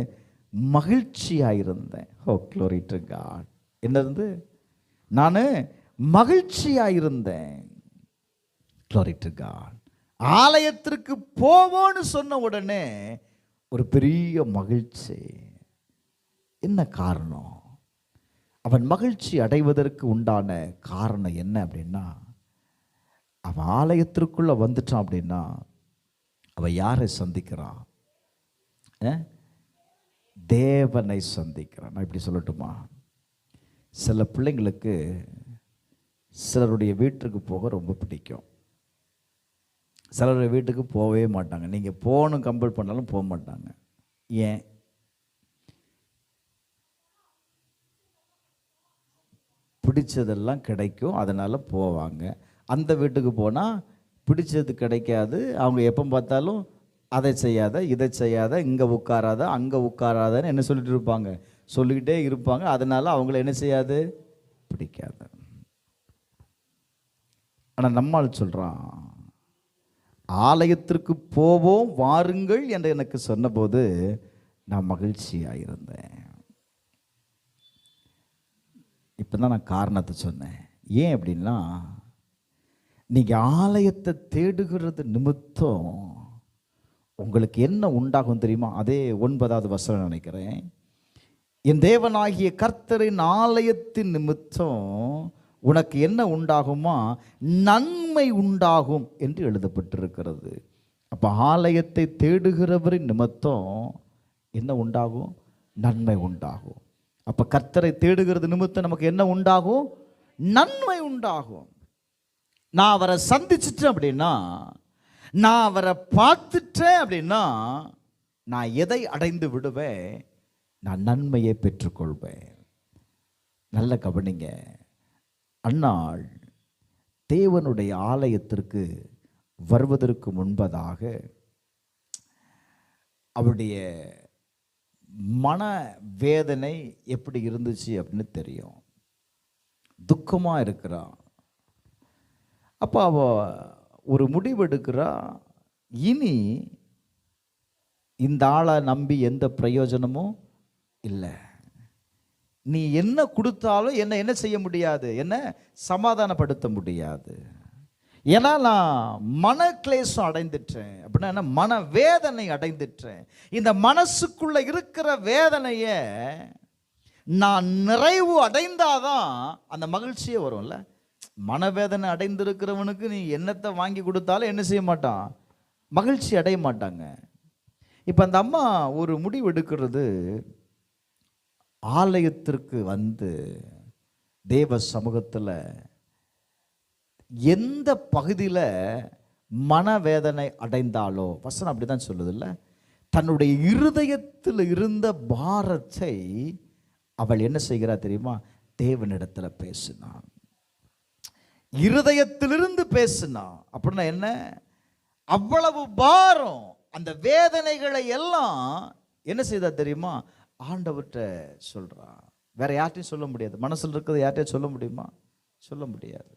மகிழ்ச்சியாயிருந்தேன். Oh glory to God. என்ன இருந்து? நான் மகிழ்ச்சியாயிருந்தேன். Glory to God. ஆலயத்திற்கு போவோன்னு சொன்ன உடனே ஒரு பெரிய மகிழ்ச்சி. என்ன காரணம்? அவன் மகிழ்ச்சி அடைவதற்கு உண்டான காரணம் என்ன அப்படின்னா, அவன் ஆலயத்திற்குள்ள வந்துட்டான் அப்படின்னா அவன் யாரை சந்திக்கிறான்? தேவனை சந்திக்கிறான். நான் இப்படி சொல்லட்டுமா, சில பிள்ளைங்களுக்கு சிலருடைய வீட்டுக்கு போக ரொம்ப பிடிக்கும், சிலருடைய வீட்டுக்கு போகவே மாட்டாங்க. நீங்கள் போகணும் கம்பல் பண்ணாலும் போக மாட்டாங்க. ஏன்? பிடிச்சதெல்லாம் கிடைக்கும், அதனால் போவாங்க. அந்த வீட்டுக்கு போனால் பிடிச்சது கிடைக்காது, அவங்க எப்போ பார்த்தாலும் அதை செய்யாத இதை செய்யாத, இங்கே உட்காராத அங்கே உட்காராதன்னு என்ன சொல்லிட்டு இருப்பாங்க, சொல்லிக்கிட்டே இருப்பாங்க. அதனால் அவங்கள என்ன செய்யாது, பிடிக்காது. ஆனால் நம்மால் சொல்கிறான், ஆலயத்திற்கு போவோம் வாருங்கள் என்று எனக்கு சொன்னபோது நான் மகிழ்ச்சியாக இருந்தேன். இப்போ தான் நான் காரணத்தை சொன்னேன். ஏன் அப்படின்னா, நீங்கள் ஆலயத்தை தேடுகிறது நிமித்தம் உங்களுக்கு என்ன உண்டாகும் தெரியுமா? அதே 9வது வசனம் நினைக்கிறேன், என் தேவனாகிய கர்த்தரின் ஆலயத்தின் நிமித்தம் உனக்கு என்ன உண்டாகுமா, நன்மை உண்டாகும் என்று எழுதப்பட்டிருக்கிறது. அப்போ ஆலயத்தை தேடுகிறவரின் நிமித்தம் என்ன உண்டாகும்? நன்மை உண்டாகும். அப்போ கர்த்தரை தேடுகிறது நிமித்தம் நமக்கு என்ன உண்டாகும்? நன்மை உண்டாகும். நான் அவரை சந்திச்சிட்டேன் அப்படின்னா, நான் அவரை பார்த்துட்டேன் அப்படின்னா, நான் எதை அடைந்து விடுவேன்? நான் நன்மையை பெற்றுக்கொள்வேன். நல்ல கவனிங்க. அன்னாள் தேவனுடைய ஆலயத்திற்கு வருவதற்கு முன்பதாக அவருடைய மன வேதனை எப்படி இருந்துச்சு அப்படின்னு தெரியும். துக்கமாக இருக்கிறா. அப்போ அவ ஒரு முடிவு எடுக்கிறா, இனி இந்த ஆளை நம்பி எந்த பிரயோஜனமும் இல்லை. நீ என்ன கொடுத்தாலும் என்ன செய்ய முடியாது, என்ன சமாதானப்படுத்த முடியாது. ஏன்னா நான் மன கிளேசம் அடைந்துட்டேன். அப்படின்னா என்ன? மன வேதனை அடைந்துட்டேன். இந்த மனசுக்குள்ள இருக்கிற வேதனையை நான் நிறைவு அடைந்தாதான் அந்த மகிழ்ச்சியே வரும்ல. மனவேதனை அடைந்திருக்கிறவனுக்கு நீ என்னத்தை வாங்கி கொடுத்தாலும் என்ன செய்ய மாட்டான்? மகிழ்ச்சி அடைய மாட்டாங்க. இப்போ அந்த அம்மா ஒரு முடிவு எடுக்கிறது, ஆலயத்திற்கு வந்து தேவ சமூகத்தில் எந்த பகுதியில் மனவேதனை அடைந்தாலோ, வசனம் அப்படி தான் சொல்லுது இல்லை, தன்னுடைய இருதயத்தில் இருந்த பாரத்தை அவள் என்ன செய்கிறா தெரியுமா? தேவனிடத்தில் பேசினான். இருதயத்திலிருந்து பேசினான். அப்படின்னா என்ன? அவ்வளவு பாரம், அந்த வேதனைகளை எல்லாம் என்ன செய்தா தெரியுமா? ஆண்டவர்கிட்ட சொல்றா. வேற யார்ட்டையும் சொல்ல முடியாது. மனசில் இருக்கிறது யார்ட்டையும் சொல்ல முடியுமா? சொல்ல முடியாது.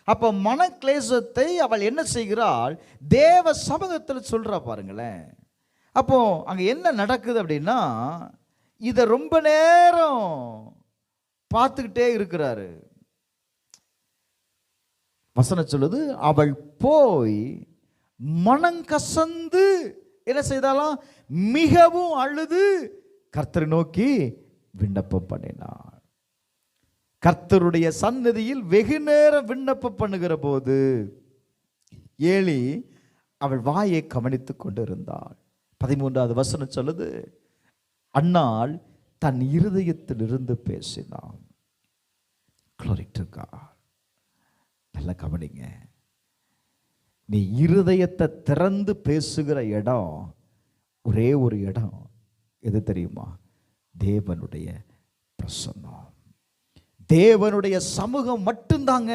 அப்போ மன கிளேசத்தை அவள் என்ன செய்கிறாள்? தேவ சமூகத்தில் சொல்றா. பாருங்களேன். அப்போ அங்க என்ன நடக்குது அப்படின்னா, இதை ரொம்ப நேரம் பார்த்துக்கிட்டே இருக்கிறாரு. வசனம் சொல்லுது, அவள் போய் மனங்கசந்து என்ன செய்தாலாம்? மிகவும் அழுது கர்த்தரை நோக்கி விண்ணப்பம் பண்ணினாள். கர்த்தருடைய சந்நிதியில் வெகு நேரம் விண்ணப்பம் பண்ணுகிற போது ஏலி அவள் வாயை கவனித்துக் கொண்டிருந்தாள். 13வது வசனம் சொல்லுது, அன்னாள் தன் இருதயத்திலிருந்து பேசினாள். Glory to God. நல்ல கவனிங்க. நீ இருதயத்தை திறந்து பேசுகிற இடம் ஒரே ஒரு இடம் எது தெரியுமா? தேவனுடைய பிரசன்னம், தேவனுடைய சமூகம் மட்டும்தாங்க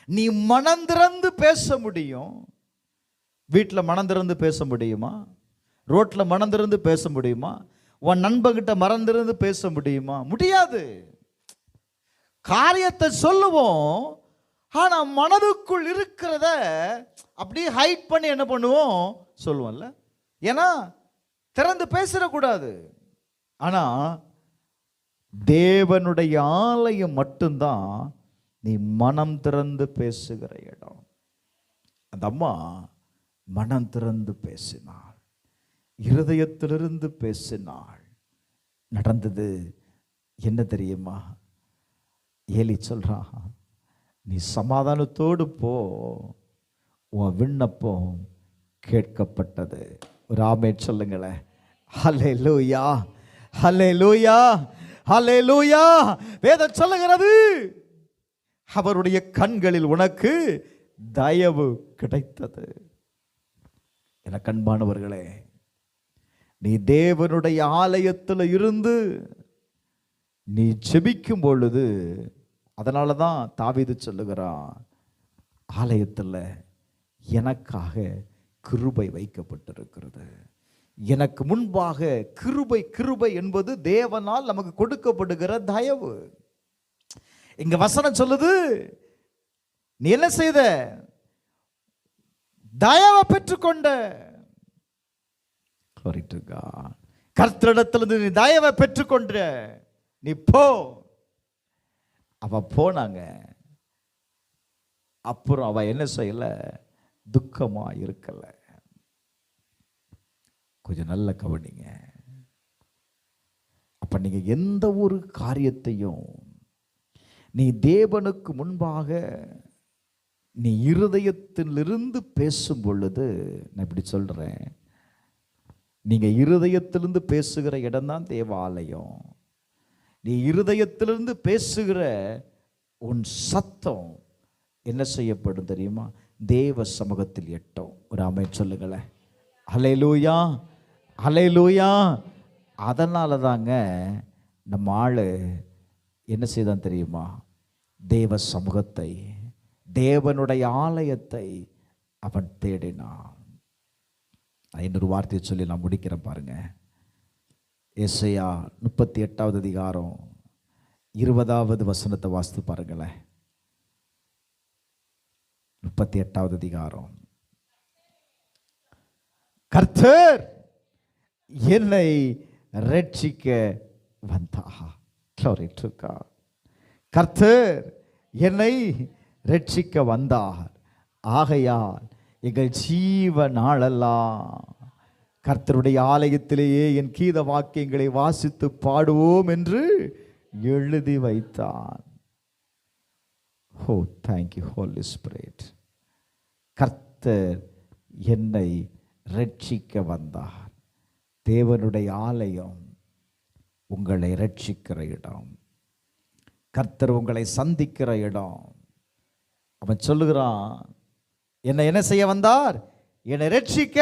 நீ மனம் திறந்து பேச முடியும். வீட்டில் மனம் திறந்து பேச முடியுமா? ரோட்டில் மனம் திறந்து பேச முடியுமா? உன் நண்பர்கிட்ட மனம் திறந்து பேச முடியுமா? முடியாது. காரியத்தை சொல்லுவோம், ஆனா மனதுக்குள் இருக்கிறத அப்படியே ஹைட் பண்ணி என்ன பண்ணுவோம்? சொல்லுவோம்ல. ஏன்னா திறந்து பேசிடக்கூடாது. ஆனா தேவனுடைய ஆலயம் மட்டும்தான் நீ மனம் திறந்து பேசுகிற இடம். அந்த அம்மா மனம் திறந்து பேசினாள், இருதயத்திலிருந்து பேசினாள். நடந்தது என்ன தெரியுமா? ஏலி சொல்றான், நீ சமாதானத்தோடு போ, உன் விண்ணப்பம் கேட்கப்பட்டது. ஒரு ஆமென் சொல்லுங்களேன். ஹல்லேலூயா, ஹல்லேலூயா, ஹல்லேலூயா. வேதம் சொல்லுகிறது, அவருடைய கண்களில் உனக்கு தயவு கிடைத்தது. எனக்கு அன்பானவர்களே, நீ தேவனுடைய ஆலயத்தில் இருந்து நீ ஜெபிக்கும் பொழுது, அதனால தான் தாவீது சொல்லுகிறான், ஆலயத்தில் எனக்காக கிருபை வைக்கப்பட்டிருக்கிறது. எனக்கு முன்பாக கிருபை. கிருபை என்பது தேவனால் நமக்கு கொடுக்கப்படுகிற தயவு. இங்க வசனம் சொல்லுது, நீ என்ன செய்த? தயவை பெற்றுக்கொண்ட. கர்த்தரிடத்திலிருந்து நீ தயவை பெற்றுக்கொண்ட, நீ போ. அவ போனாங்க. அப்புறம் அவ என்ன செய்யல? துக்கமா இருக்கல. கொஞ்சம் நல்ல கவனிங்க. அப்ப நீங்க எந்த ஒரு காரியத்தையும் நீ தேவனுக்கு முன்பாக நீ இருதயத்திலிருந்து பேசும் பொழுது, நான் இப்படி சொல்றேன், நீங்க இருதயத்திலிருந்து பேசுகிற இடம் தான் தேவாலயம். நீ இருதயத்திலிருந்து பேசுகிற உன் சத்தம் என்ன செய்யப்படும் தெரியுமா? தேவ சமூகத்தில் எட்டும். ஒரு ஆமென் சொல்லுங்களேன். ஹல்லேலூயா, ஹல்லேலூயா. அதனால தாங்க நம்ம ஆளு என்ன செய்தான் தெரியுமா? தேவ சமூகத்தை, தேவனுடைய ஆலயத்தை அவன் தேடினான். இன்னொரு வார்த்தையை சொல்லி நான் முடிக்கிறேன் பாருங்க. ஏசாயா 38வது அதிகாரம் 20வது வசனத்தை வாசித்து பாருங்களேன். 38வது அதிகாரம். கர்த்தர் என்னை ரட்சிக்க வந்தார். Glory to God. கர்த்தர் என்னை ரட்சிக்க வந்தார். ஆகையால் எங்கள் ஜீவ நாளெல்லாம் கர்த்தருடைய ஆலயத்திலேயே என் கீத வாக்கியங்களை வாசித்து பாடுவோம் என்று எழுதி வைத்தான். ஓ, தேங்க் யூ ஹோலி ஸ்பிரிட். கர்த்தர் என்னை ரட்சிக்க வந்தார். தேவனுடைய ஆலயம் உங்களை ரட்சிக்கிற இடம். கர்த்தர் உங்களை சந்திக்கிற இடம். அவன் சொல்லுகிறான், என்னை என்ன செய்ய வந்தார்? என்னை ரட்சிக்க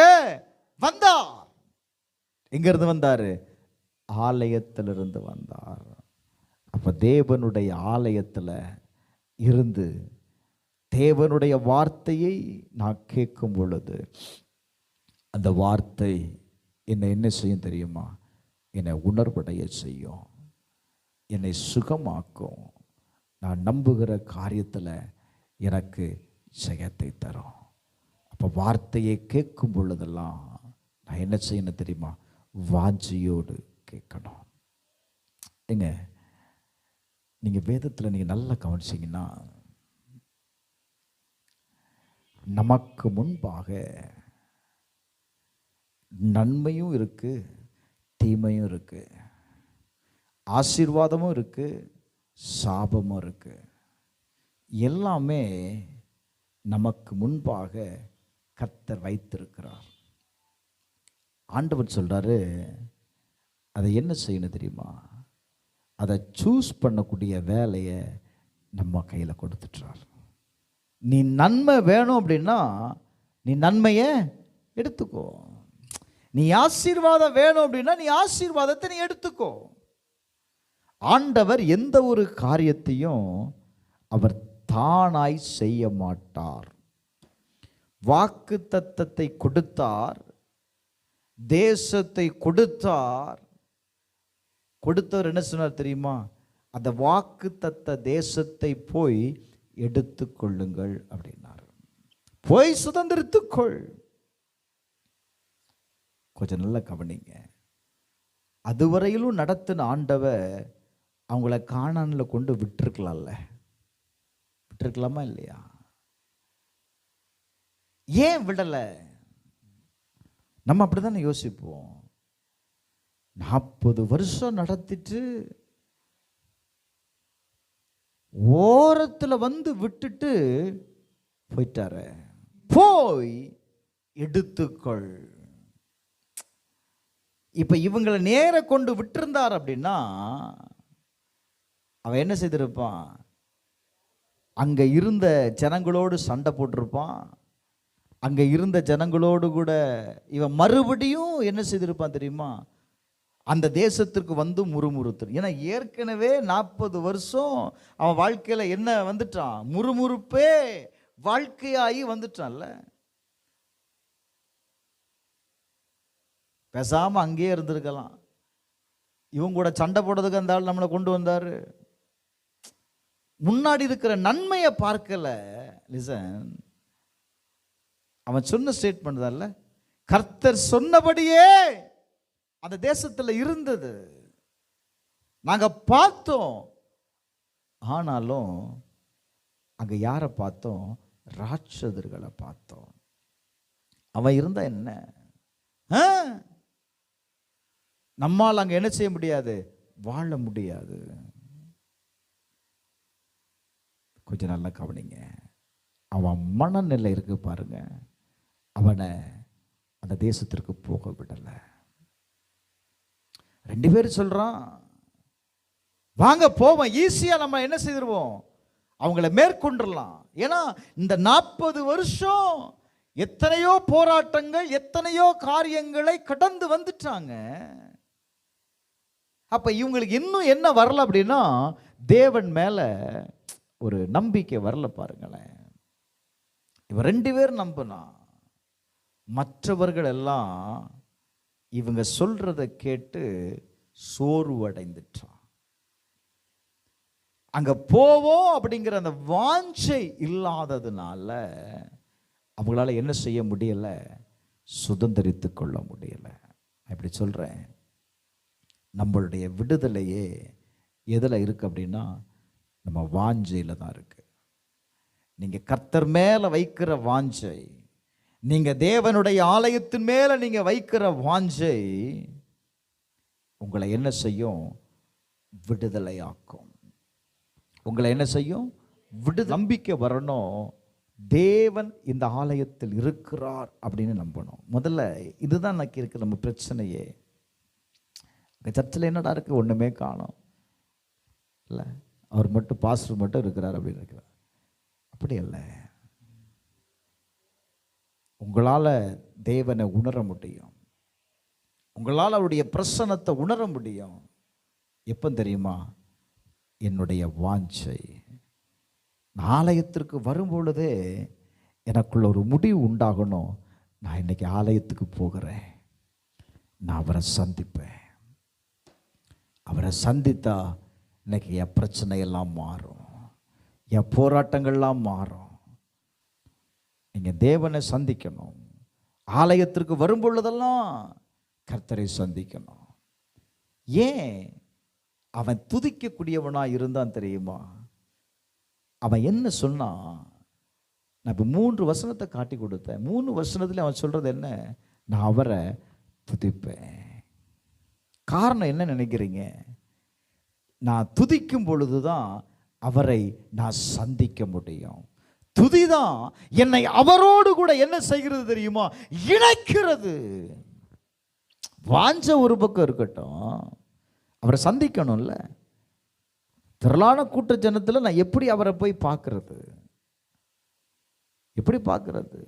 வந்தார். எங்கிருந்து வந்தார்? ஆலயத்திலிருந்து வந்தார். அப்ப தேவனுடைய ஆலயத்தில் இருந்து தேவனுடைய வார்த்தையை நான் கேட்கும் பொழுது அந்த வார்த்தை என்னை என்ன செய்யும் தெரியுமா? என்னை உணர்வடைய செய்யும், என்னை சுகமாக்கும். நான் நம்புகிற காரியத்தில் எனக்கு ஜெயத்தை தரும். அப்போ வார்த்தையை கேட்கும் பொழுதெல்லாம் நான் என்ன செய்யணும் தெரியுமா? வாஞ்சியோடு கேட்கணும். ஏங்க, நீங்கள் வேதத்தில் நீங்கள் நல்லா கவனிச்சிங்கன்னா, நமக்கு முன்பாக நன்மையும் இருக்கு, தீமையும் இருக்கு, ஆசீர்வாதமும் இருக்கு, சாபமும் இருக்கு. எல்லாமே நமக்கு முன்பாக கர்த்தர் வைத்திருக்கிறார். ஆண்டவர் சொல்றாரு, அதை என்ன செய்யணும் தெரியுமா? அதை சூஸ் பண்ணக்கூடிய வேலையை நம்ம கையில் கொடுத்துட்டார். நீ நன்மை வேணும் அப்படின்னா நீ நன்மையை எடுத்துக்கோ. நீ ஆசீர்வாதம் வேணும் அப்படின்னா நீ ஆசீர்வாதத்தை நீ எடுத்துக்கோ. ஆண்டவர் எந்த ஒரு காரியத்தையும் அவர் தானாய் செய்ய மாட்டார். வாக்கு தத்தத்தை கொடுத்தார், தேசத்தை கொடுத்தார். கொடுத்தவர் என்ன சொன்னார் தெரியுமா? அந்த வாக்கு தத்த தேசத்தை போய் எடுத்துக்கொள்ளுங்கள் அப்படின்னார். போய் சுதந்திரித்துக்கொள். கொஞ்சம் நல்லா கவனிங்க. அதுவரையிலும் நடத்தின ஆண்டவர் அவங்கள கானான்ல கொண்டு விட்டுருக்கலாம்ல, விட்டுருக்கலாமா இல்லையா? ஏன் விடலை? நம்ம அப்படித்தானே யோசிப்போம். 40 வருஷம் நடத்திட்டு ஓரத்தில் வந்து விட்டுட்டு போயிட்டாரு. போய் எடுத்துக்கொள். இப்ப இவங்களை நேர கொண்டு விட்டிருந்தார் அப்படின்னா அவன் என்ன செய்திருப்பான்? அங்க இருந்த ஜனங்களோடு சண்டை போட்டிருப்பான். அங்க இருந்த ஜனங்களோடு கூட இவன் மறுபடியும் என்ன செய்திருப்பான் தெரியுமா? அந்த தேசத்திற்கு வந்து முறுமுறுத்து. ஏன்னா ஏற்கனவே 40 வருஷம் அவன் வாழ்க்கையில என்ன வந்துட்டான்? முறுமுறுப்பே வாழ்க்கையாகி வந்துட்டான்ல. பேசாம அங்கேயே இருந்திருக்கலாம். இவங்க கூட சண்டை போடுறதுக்கு அந்த ஆள் நம்மளை கொண்டு வந்தாரு. முன்னாடி இருக்கிற நன்மையை பார்க்கல. லிசன், அவன் சொன்ன ஸ்டேட்மெண்ட் தான்ல, கர்த்தர் சொன்னபடியே அந்த தேசத்துல இருந்தது, நாங்க பார்த்தோம். ஆனாலும் அங்க யாரை பார்த்தோம்? ராட்சதர்களை பார்த்தோம். அவன் இருந்தா என்ன? நம்மால் அங்க என்ன செய்ய முடியாது? வாழ முடியாது. கொஞ்சம் நல்லா கவனிங்க. அவன் மனநிலை இருக்கு பாருங்க, அவனை அந்த தேசத்திற்கு போக விடல. 2 பேரும் சொல்றான், வாங்க போவோம், ஈஸியா நம்ம என்ன செய்திருவோம்? அவங்கள மேற்கொண்டுடலாம். ஏன்னா இந்த 40 வருஷம் எத்தனையோ போராட்டங்கள், எத்தனையோ காரியங்களை கடந்து வந்துட்டாங்க. அப்ப இவங்களுக்கு இன்னும் என்ன வரல அப்படின்னா, தேவன் மேல ஒரு நம்பிக்கை வரல. பாருங்களேன், இவன் 2 பேர் நம்பினா, மற்றவர்கள் எல்லாம் இவங்க சொல்றத கேட்டு சோர்வடைந்துட்டான். அங்க போவோம் அப்படிங்கிற அந்த வாஞ்சை இல்லாததுனால அவங்களால என்ன செய்ய முடியல, சுதந்திரித்து கொள்ள முடியல. இப்படி சொல்றேன், நம்மளுடைய விடுதலையே எதுல இருக்கு அப்படின்னா, நம்ம வாஞ்சையில தான் இருக்கு. நீங்க கர்த்தர் மேல வைக்கிற வாஞ்சை, நீங்க தேவனுடைய ஆலயத்தின் மேல நீங்க வைக்கிற வாஞ்சை உங்களை என்ன செய்யும், விடுதலையாக்கும். உங்களை என்ன செய்யும், நம்பிக்கை வரணும். தேவன் இந்த ஆலயத்தில் இருக்கிறார் அப்படின்னு நம்பணும். முதல்ல இதுதான் எனக்கு இருக்கு நம்ம பிரச்சனையே. சர்ச்சில் என்னடா இருக்கு, ஒண்ணுமே காணோம் இல்லை, அவர் மட்டும் பாஸ்டர் மட்டும் இருக்கிறார் அப்படின்னு இருக்கிறார். அப்படி அல்ல. உங்களால தேவனை உணர முடியும், உங்களால் அவருடைய பிரசன்னத்தை உணர முடியும். எப்போ தெரியுமா, என்னுடைய வாஞ்சை. ஆலயத்திற்கு வரும்பொழுதே எனக்குள்ள ஒரு முடிவு உண்டாகணும், நான் இன்னைக்கு ஆலயத்துக்கு போகிறேன், நான் அவரை சந்திப்பேன். அவரை சந்தித்தா இன்னைக்கு என் பிரச்சனையெல்லாம் மாறும், என் போராட்டங்கள்லாம் மாறும். நீங்கள் தேவனை சந்திக்கணும். ஆலயத்திற்கு வரும்பொழுதெல்லாம் கர்த்தரை சந்திக்கணும். ஏன்? அவன் துதிக்கக்கூடியவனாக இருந்தான் தெரியுமா? அவன் என்ன சொன்னான்? நான் இப்போ 3 வசனத்தை காட்டி கொடுத்தேன். 3 வசனத்தில் அவன் சொல்றது என்ன? நான் அவரை துதிப்பேன். காரணம் என்ன நினைக்கிறீங்க? நான் துதிக்கும் பொழுதுதான் அவரை நான் சந்திக்க முடியும். துதிதான் என்னை அவரோடு கூட என்ன செய்கிறது தெரியுமா, இணைக்கிறது. வாஞ்ச ஒரு பக்கம் இருக்கட்டும், அவரை சந்திக்கணும்ல. திரளான கூட்ட ஜனத்தில் நான் எப்படி அவரை போய் பார்க்கறது, எப்படி பார்க்கறது?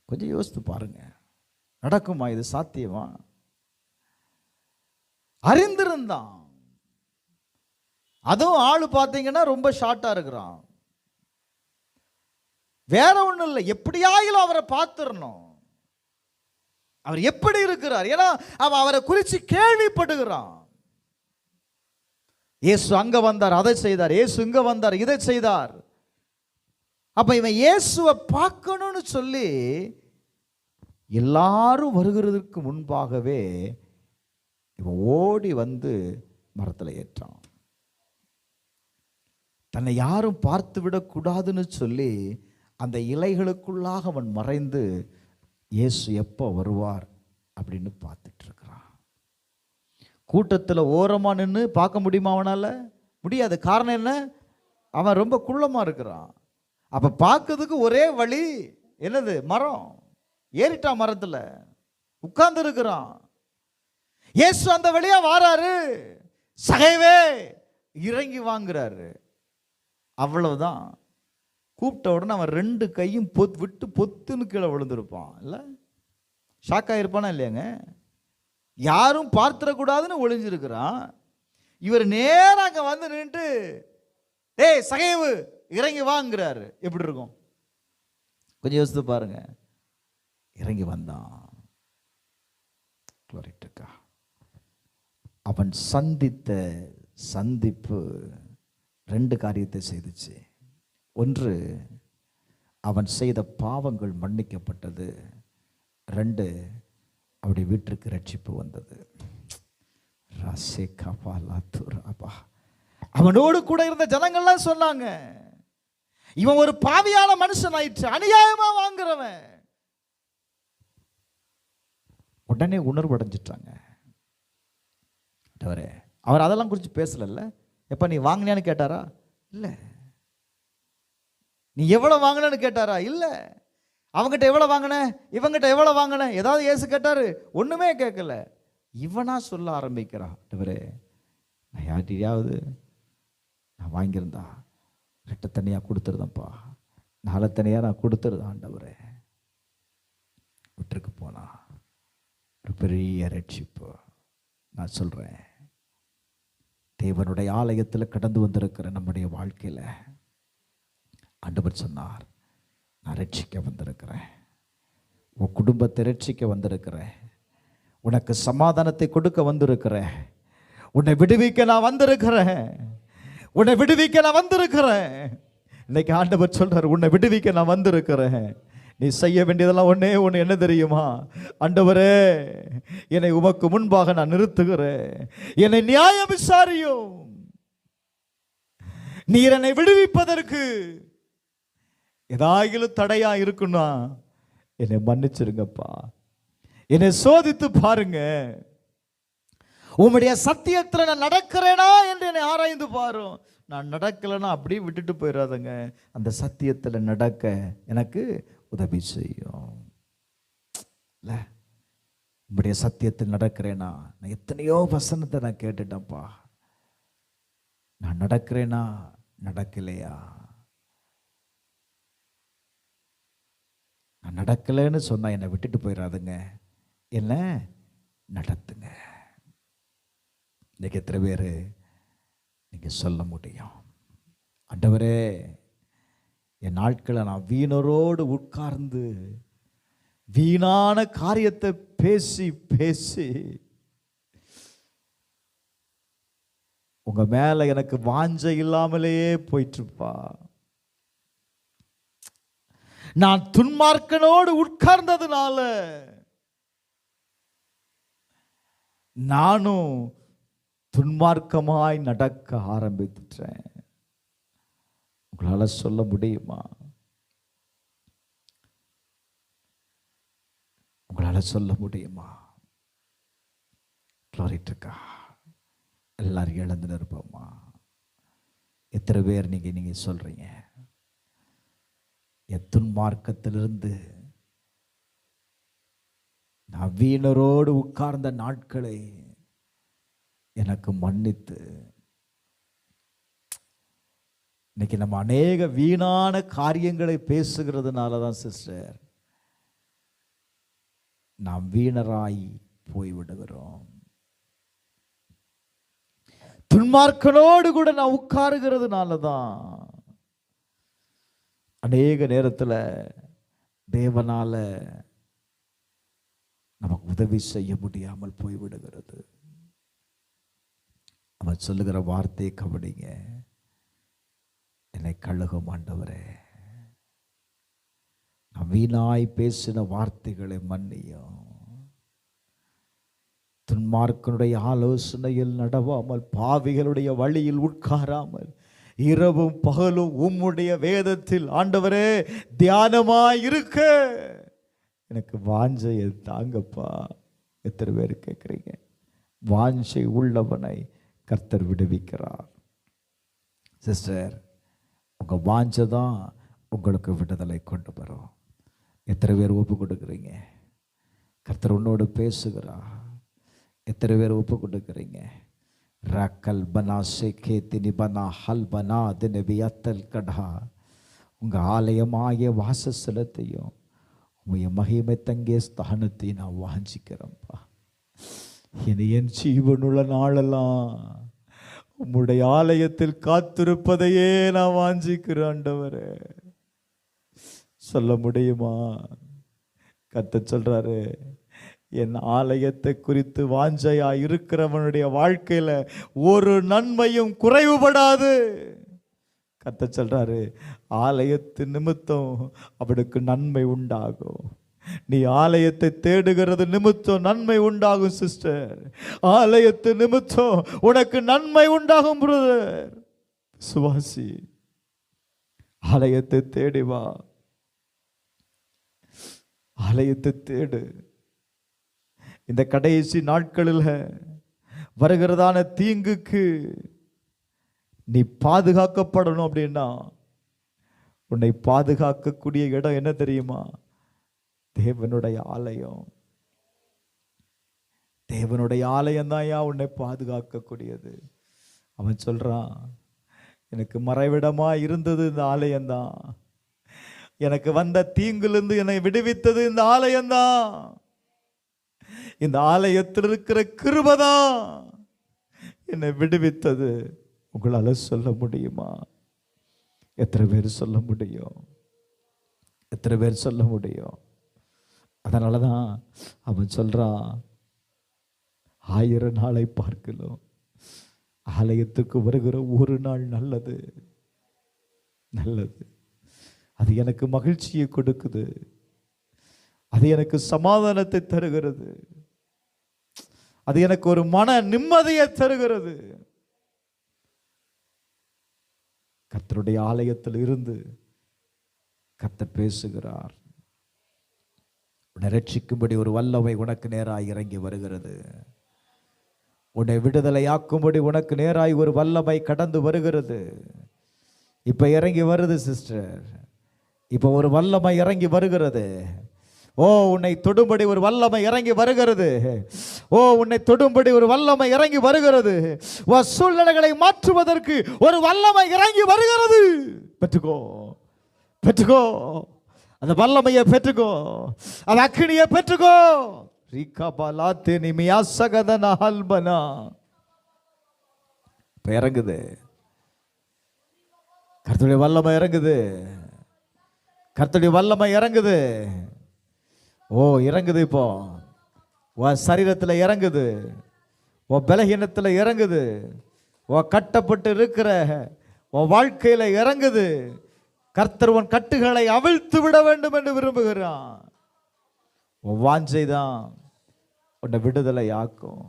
கொஞ்சம் யோசித்து பாருங்க. நடக்குமா இது? சாத்தியமா? அறிந்திருந்தான். அதுவும் ஆளு பார்த்தீங்கன்னா ரொம்ப ஷார்ட்டா இருக்கிறான். வேற ஒண்ணும் இல்லை, எப்படியாயிலும் அவரை பார்த்துடணும். அவர் எப்படி இருக்கிறார், ஏன்னா அவன் அவரை குறித்து கேள்விப்படுகிறான். இயேசு அங்க வந்தார், அதை செய்தார். இயேசு இங்க வந்தார், இதை செய்தார். அப்ப இவன் இயேசுவை பார்க்கணும்னு சொல்லி எல்லாரும் வருகிறதுக்கு முன்பாகவே இவன் ஓடி வந்து மரத்தில் ஏற்றான். தன்னை யாரும் பார்த்து விடக்கூடாதுன்னு சொல்லி அந்த இலைகளுக்குள்ளாக அவன் மறைந்து இயேசு எப்போ வருவார் அப்படின்னு பார்த்துட்டு இருக்கிறான். கூட்டத்தில் ஓரமா நின்று பார்க்க முடியுமா? அவனால முடியாது. காரணம் என்ன? அவன் ரொம்ப குள்ளமா இருக்கிறான். அப்ப பார்க்கிறதுக்கு ஒரே வழி என்னது? மரம். ஏறிட்டான், மரத்துல உட்கார்ந்து இருக்கிறான். இயேசு அந்த வழியா வாராரு. சகைவே இறங்கி வாங்குறாரு. அவ்வளவுதான். கூப்பிட்ட உடனே அவன் 2 கையும் விட்டு பொத்துன்னு கீழே விழுந்திருப்பான். இல்லை ஷாக்கா இருப்பானா இல்லையாங்க? யாரும் பார்த்துடக்கூடாதுன்னு ஒளிஞ்சிருக்கிறான். இவர் நேராக அங்கே வந்து நின்று டேய் சகைவு இறங்கி வாங்குறாரு. எப்படி இருக்கும்? கொஞ்சம் யோசித்து பாருங்க. இறங்கி வந்தான். அவன் சந்தித்த சந்திப்பு 2 காரியத்தை செய்துச்சு. ஒன்று, அவன் செய்த பாவங்கள் மன்னிக்கப்பட்டது. 2, அவருடைய வீட்டிற்கு ரட்சிப்பு வந்தது. அவனோடு கூட இருந்த ஜனங்கள்லாம் சொன்னாங்க, இவன் ஒரு பாவியான மனுஷன் ஆயிற்று, அநியாயமா வாங்குறவன். உடனே உணர்வு அடைஞ்சிட்டாங்க. அவர் அதெல்லாம் குறித்து பேசல. எப்ப நீ வாங்கினியான்னு கேட்டாரா? இல்லை. நீ எவ்வளவு வாங்கினு கேட்டாரா? இல்லை. அவங்ககிட்ட எவ்வளவு வாங்கின, இவங்கிட்ட எவ்வளவு வாங்கின, ஏதாவது இயேசு கேட்டாரு? ஒண்ணுமே கேட்கல. இவனா சொல்ல ஆரம்பிக்கிறான், நான் யார்கிட்டயாவது நான் வாங்கியிருந்தா 2 தனியாக கொடுத்துருதேன்ப்பா, 4 தனியாக நான் கொடுத்துருதேன் ஆண்டவரே. விட்டுருக்கு போனா ஒரு பெரிய ரட்சிப்பு. நான் சொல்கிறேன், தேவனுடைய ஆலயத்தில் கடந்து வந்திருக்கிற நம்முடைய வாழ்க்கையில் ஆண்டவர் சொன்னார், நான் ரட்சிக்க வந்திருக்கிறேன், உன் குடும்பத்தை ரட்சிக்க வந்திருக்கிறேன், உனக்கு சமாதானத்தை கொடுக்க வந்திருக்கிறேன், உன்னை விடுவிக்க நான் வந்திருக்கிறேன், உன்னை விடுவிக்க நான் வந்திருக்கிறேன். இன்னைக்கு ஆண்டவர் சொல்றார், உன்னை விடுவிக்க நான் வந்திருக்கிறேன். நீ செய்ய வேண்டியதெல்லாம் ஒன்னே ஒன்று, என்ன தெரியுமா? ஆண்டவரே, என்னை உமக்கு முன்பாக நான் நிறுத்துகிறேன், என்னை நியாயம் விசாரியும். நீர் என்னை விடுவிப்பதற்கு ஏதாயிலும் தடையா இருக்குன்னா என்னை மன்னிச்சிருங்கப்பா, என்னை சோதித்து பாருங்க, உம்முடைய சத்தியத்தில் நான் நடக்கிறேனா என்று என்னை ஆராய்ந்து பாரு. நான் நடக்கலைன்னா அப்படியே விட்டுட்டு போயிடாதங்க, அந்த சத்தியத்தில் நடக்க எனக்கு உதவி செய்யும். இல்லை, உம்முடைய சத்தியத்தில் நடக்கிறேனா? நான் எத்தனையோ வசனத்தை நான் கேட்டுட்டேன்ப்பா, நான் நடக்கிறேனா நடக்கலையா? நான் நடக்கலைன்னு சொன்னா என்னை விட்டுட்டு போயிடாதுங்க, என்ன நடத்துங்க. இன்னைக்கு எத்தனை பேர் நீங்க சொல்ல முடியும், ஆண்டவரே, என் நாட்களை நான் வீணரோடு உட்கார்ந்து வீணான காரியத்தை பேசி பேசி உங்க மேல எனக்கு வாஞ்சை இல்லாமலேயே போயிட்டுப்பா. நான் துன்மார்க்கனோடு உட்கார்ந்ததுனால நானும் துன்மார்க்கமாய் நடக்க ஆரம்பித்துட்டேன். உங்களால சொல்ல முடியுமா? உங்களால சொல்ல முடியுமா? Glory to God. எல்லாரும் எழுந்து நிற்போமா? எத்தனை பேர் நீங்க சொல்றீங்க, என் துன்மார்க்கத்திலிருந்து நான் வீணரோடு உட்கார்ந்த நாட்களை எனக்கு மன்னித்து. இன்னைக்கு நம்ம அநேக வீணான காரியங்களை பேசுகிறதுனால தான் சிஸ்டர் நாம் வீணராய் போய்விடுகிறோம். துன்மார்க்கனோடு கூட நான் உட்காருகிறதுனால தான் அநேக நேரத்தில் தேவனால நமக்கு உதவி செய்ய முடியாமல் போய்விடுகிறது. அவன் சொல்லுகிற வார்த்தையை கவனிங்க, என்னை கழுகும் ஆண்டவரே, நான் வீணாய் பேசின வார்த்தைகளை மன்னியும், துன்மார்க்கனுடைய ஆலோசனையில் நடவாமல், பாவிகளுடைய வழியில் உட்காராமல், இரவும் பகலும் உம்முடைய வேதத்தில் ஆண்டவரே தியானமாய் இருக்க எனக்கு வாஞ்சையை தாங்கப்பா. எத்தனை பேர் கேட்குறீங்க? வாஞ்சை உள்ளவனை கர்த்தர் விடுவிக்கிறார். சிஸ்டர், உங்கள் வாஞ்சை தான் உங்களுக்கு விடுதலை கொண்டு வரும். எத்தனை பேர் ஒப்பு கொடுக்குறீங்க? கர்த்தர் உன்னோடு பேசுகிறார். எத்தனை பேர் ஒப்பு கொடுக்குறீங்க? ரக்கல் பனா சேகே தினி பனா ஹல் பனா தினவி அத்தல் கடா. உங்கள் ஆலயமாகிய வாசஸ்தலத்தையும் உடைய மகிமை தங்கிய ஸ்தானத்தையும் நான் வாஞ்சிக்கிறேன்ப்பா. என் ஜீவனுள்ள நாளெல்லாம் உம்முடைய ஆலயத்தில் காத்திருப்பதையே நான் வாஞ்சிக்கிறேன் ஆண்டவரே. சொல்ல முடியுமா? கர்த்தர் சொல்றாரு, என் ஆலயத்தை குறித்து வாஞ்சையா இருக்கிறவனுடைய வாழ்க்கையில ஒரு நன்மையும் குறைவுபடாது. கர்த்தர் சொல்றாரு, ஆலயத்து நிமித்தம் அவனுக்கு நன்மை உண்டாகும். நீ ஆலயத்தை தேடுகிறது நிமித்தம் நன்மை உண்டாகும் சிஸ்டர். ஆலயத்து நிமித்தம் உனக்கு நன்மை உண்டாகும் பிரதர். சுவாசி, ஆலயத்தை தேடி வா, ஆலயத்தை தேடு. இந்த கடைசி நாட்களில் வருகிறதான தீங்குக்கு நீ பாதுகாக்கப்படணும் அப்படின்னா உன்னை பாதுகாக்கக்கூடிய இடம் என்ன தெரியுமா? தேவனுடைய ஆலயம். தேவனுடைய ஆலயம் தான் உன்னை பாதுகாக்கக்கூடியது. அவன் சொல்றான், எனக்கு மறைவிடமா இருந்தது இந்த ஆலயம்தான். எனக்கு வந்த தீங்கிலிருந்து என்னை விடுவித்தது இந்த ஆலயம்தான். இந்த ஆலயத்தில் இருக்கிற கிருபைதான் என்னை விடுவித்தது. உங்களால சொல்ல முடியுமா? எத்தனை பேர் சொல்ல முடியும்? எத்தனை பேர் சொல்ல முடியும்? அதனாலதான் அவன் சொல்றான், 1000 நாளை பார்க்கலாம் ஆலயத்துக்கு வருகிற ஒரு நாள் நல்லது. நல்லது. அது எனக்கு மகிழ்ச்சியை கொடுக்குது. அது எனக்கு சமாதானத்தை தருகிறது. அது எனக்கு ஒரு மன நிம்மதியை தருகிறது. கர்த்தருடைய ஆலயத்தில் இருந்து கர்த்தர் பேசுகிறார். உன்னை ரட்சிக்கும்படி ஒரு வல்லமை உனக்கு நேராய் இறங்கி வருகிறது. உன்னை விடுதலையாக்கும்படி உனக்கு நேராய் ஒரு வல்லமை கடந்து வருகிறது. இப்ப இறங்கி வருது சிஸ்டர். இப்ப ஒரு வல்லமை இறங்கி வருகிறது. ஓ, உன்னை தொடும்படி ஒரு வல்லமை இறங்கி வருகிறது. ஓ, உன்னை தொடும்படி ஒரு வல்லமை இறங்கி வருகிறது. சூழ்நிலைகளை மாற்றுவதற்கு ஒரு வல்லமை இறங்கி வருகிறது. பெற்றுக்கோ, பெற்றுக்கோ, அந்த வல்லமையை பெற்றுக்கோ, அந்த அக்கினியை பெற்றுக்கோ. இறங்குது, கர்த்தருடைய வல்லமை இறங்குது. கர்த்தருடைய வல்லமை இறங்குது. ஓ, இறங்குது. இப்போ உன் சரீரத்தில் இறங்குது, உன் பலகீனத்தில் இறங்குது, உன் கட்டப்பட்டு இருக்கிற உன் வாழ்க்கையில இறங்குது. கர்த்தர் உன் கட்டுகளை அவிழ்த்து விட வேண்டும் என்று விரும்புகிறான். உன் வாஞ்சை தான் உன்னை விடுதலை ஆக்கும்.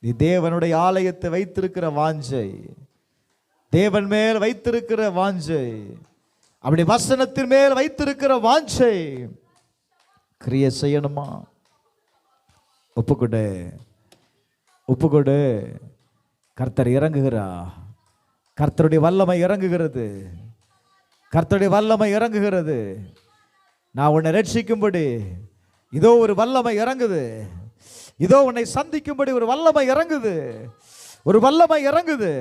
நீ தேவனுடைய ஆலயத்தை வைத்திருக்கிற வாஞ்சை, தேவன் மேல் வைத்திருக்கிற வாஞ்சை, அப்படி வசனத்தின் மேல் வைத்திருக்கிற வாஞ்சை கிரியை செய்யணுமா? ஒப்புக்கொடு, ஒப்புக்கொடு. கர்த்தர் இறங்குகிறா. கர்த்தருடைய வல்லமை இறங்குகிறது. கர்த்தருடைய வல்லமை இறங்குகிறது. நான் உன்னை ரட்சிக்கும்படி இதோ ஒரு வல்லமை இறங்குது. இதோ உன்னை சந்திக்கும்படி ஒரு வல்லமை இறங்குது. ஒரு வல்லமை இறங்குது.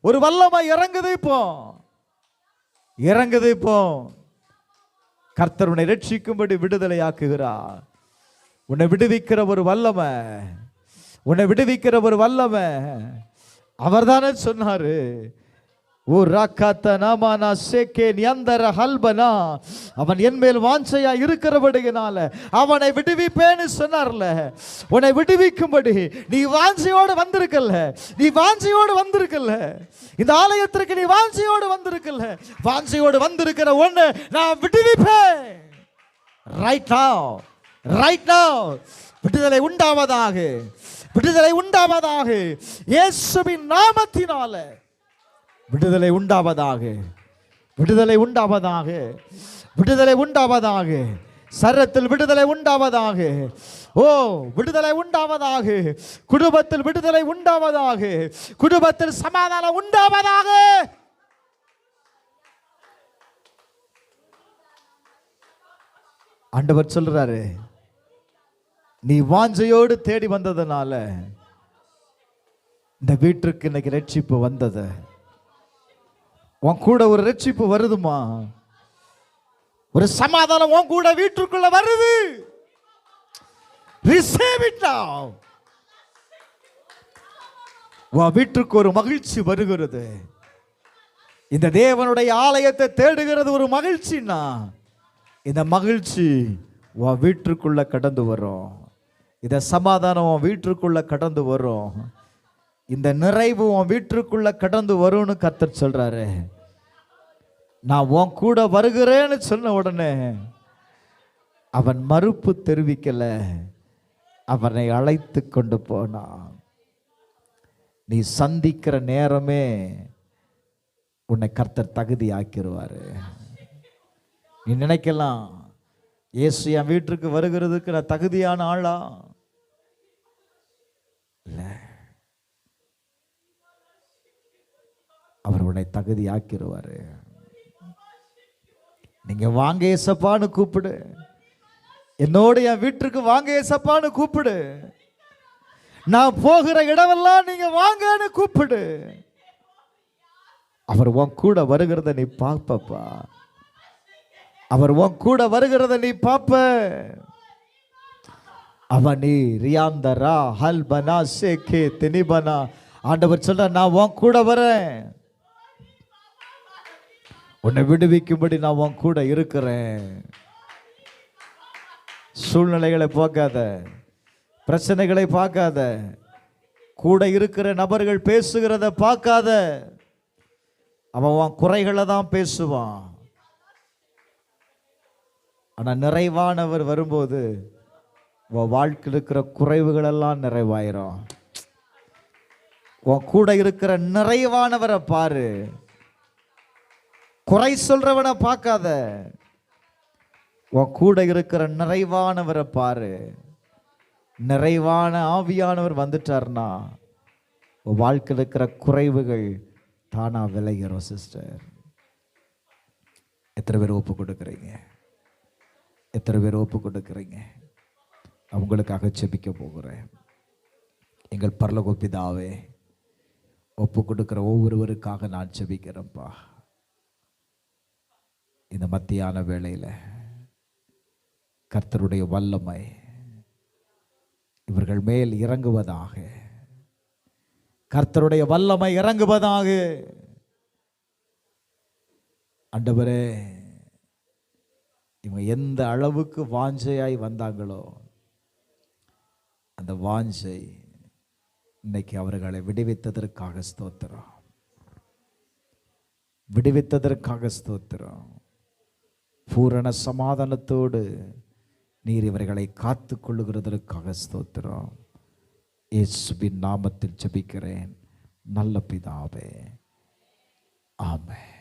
ஒரு வல்லமை இறங்குது. இப்போ இறங்குது. இப்போ கர்த்தர் உன்னை ரட்சிக்கும்படி விடுதலை ஆக்குகிறார். உன்னை விடுவிக்கிற ஒரு வல்லமை, உன்னை விடுவிக்கிற ஒரு வல்லமை அவர் தானே சொன்னாரு. அவன் என் மேல் வாஞ்சையா இருக்கிறபடியினால அவனை விடுவிப்பேன்னு சொன்னார்ல. உன்னை விடுவிக்கும்படி நீ வாஞ்சையோடு வந்திருக்கல. நீ வாஞ்சையோடு வந்திருக்கல. இந்த ஆலயத்திற்கு நீ வாஞ்சையோடு வந்திருக்கல. வாஞ்சையோடு வந்திருக்கிற ஒண்ணு நான் விடுவிப்பேன். Right now, right now. விடுதலை உண்டாவதாக, விடுதலை உண்டாவதாக. இயேசுவின் நாமத்தினால விடுதலை உண்டாவதாக, விடுதலை உண்டாவதாக, விடுதலை உண்டாவதாக. சரீரத்தில் விடுதலை உண்டாவதாக. ஓ, விடுதலை உண்டாவதாக. குடும்பத்தில் விடுதலை உண்டாவதாக. குடும்பத்தில் சமாதானம் உண்டாவதாக. ஆண்டவர் சொல்றாரு, நீ வாஞ்சையோடு தேடி வந்ததனால இந்த வீட்டிற்கு இன்னைக்கு ரட்சிப்பு வந்தது. உன் கூட ஒரு ரட்சிப்பு வருதுமா? ஒரு சமாதானம் உன் கூட வீட்டுக்குள்ள வருது. Receive it now. உன் வீட்டுக்கு ஒரு மகிழ்ச்சி வருகிறது. இந்த தேவனுடைய ஆலயத்தை தேடுகிறது ஒரு மகிழ்ச்சினா, இந்த மகிழ்ச்சி உன் வீட்டுக்குள்ள கடந்து வரும். இந்த சமாதானம் உன் வீட்டுக்குள்ள கடந்து வரும். இந்த நிறைவு உன் வீட்டுக்குள்ள கடந்து வரும்னு கர்த்தர் சொல்றாரு. நான் உன் கூட வருகிறேன்னு சொன்ன உடனே அவன் மறுப்பு தெரிவிக்கல. அவனை அழைத்து கொண்டு போனான். நீ சந்திக்கிற நேரமே உன்னை கர்த்தர் தகுதி ஆக்கிடுவாரு. நீ நினைக்கலாம், இயேசு என் வீட்டுக்கு வருகிறதுக்கு நான் தகுதியான ஆளா? இல்ல, அவர் உன்னை தகுதி ஆக்கிடுவாரு. நீங்க வாங்க ஏசப்பான்னு கூப்பிடு. என்னோட என் வீட்டுக்கு வாங்க ஏசப்பான்னு கூப்பிடு. நான் போகிற இடமெல்லாம் நீங்க வாங்கன்னு கூப்பிடு. அவர் உன் கூட வருகிறத நீ பார்ப்பப்பா. அவர் உன் கூட வருகிறத நீ பார்ப்ப. அவனி ரியாந்தரா ஹல்பனா சேகே தினிபனா. ஆண்டவர் சொல்ற, நான் உன் கூட வரேன், உன்னை விடுவிக்கும்படி நான் உன் கூட இருக்கிறேன். சூழ்நிலைகளை பார்க்காத, பிரச்சனைகளை பார்க்காத, கூட இருக்கிற நபர்கள் பேசுகிறத பார்க்காத. அவன் குறைகளை தான் பேசுவான். ஆனால் நிறைவானவர் வரும்போது உன் வாழ்க்கையில் இருக்கிற குறைவுகள் எல்லாம் நிறைவாயிரும். உன் கூட இருக்கிற நிறைவானவரை பாரு, குறை சொல்றவனை பார்க்காத. உன் கூட இருக்கிற நிறைவானவரை பாரு. நிறைவான ஆவியானவர் வந்துட்டார்னா உன் வாழ்க்கையில் இருக்கிற குறைவுகள் தானா விளைகிறோம். சிஸ்டர், எத்தனை பேர் ஒப்பு கொடுக்குறீங்க? எத்தனை பேர் ஒப்பு கொடுக்குறீங்க? நான் உங்களுக்காக ஜெபிக்க போகிறேன். எங்கள் பரலோக பிதாவே, ஒப்பு கொடுக்குற ஒவ்வொருவருக்காக நான் ஜெபிக்கிறேன்ப்பா. இந்த மத்தியான வேளையில் கர்த்தருடைய வல்லமை இவர்கள் மேல் இறங்குவதாக. கர்த்தருடைய வல்லமை இறங்குவதாக. ஆண்டவரே, இவங்க எந்த அளவுக்கு வாஞ்சையாய் வந்தாங்களோ அந்த வாஞ்சை இன்னைக்கு அவர்களை விடுவித்ததற்காக ஸ்தோத்திரம். விடுவித்ததற்காக ஸ்தோத்திரம். பூரண சமாதானத்தோடு நீர் இவர்களை காத்து கொள்ளுகிறதற்காக ஸ்தோத்திரம். இயேசுவின் நாமத்தில் ஜெபிக்கிறேன் நல்ல பிதாவே, ஆமென்.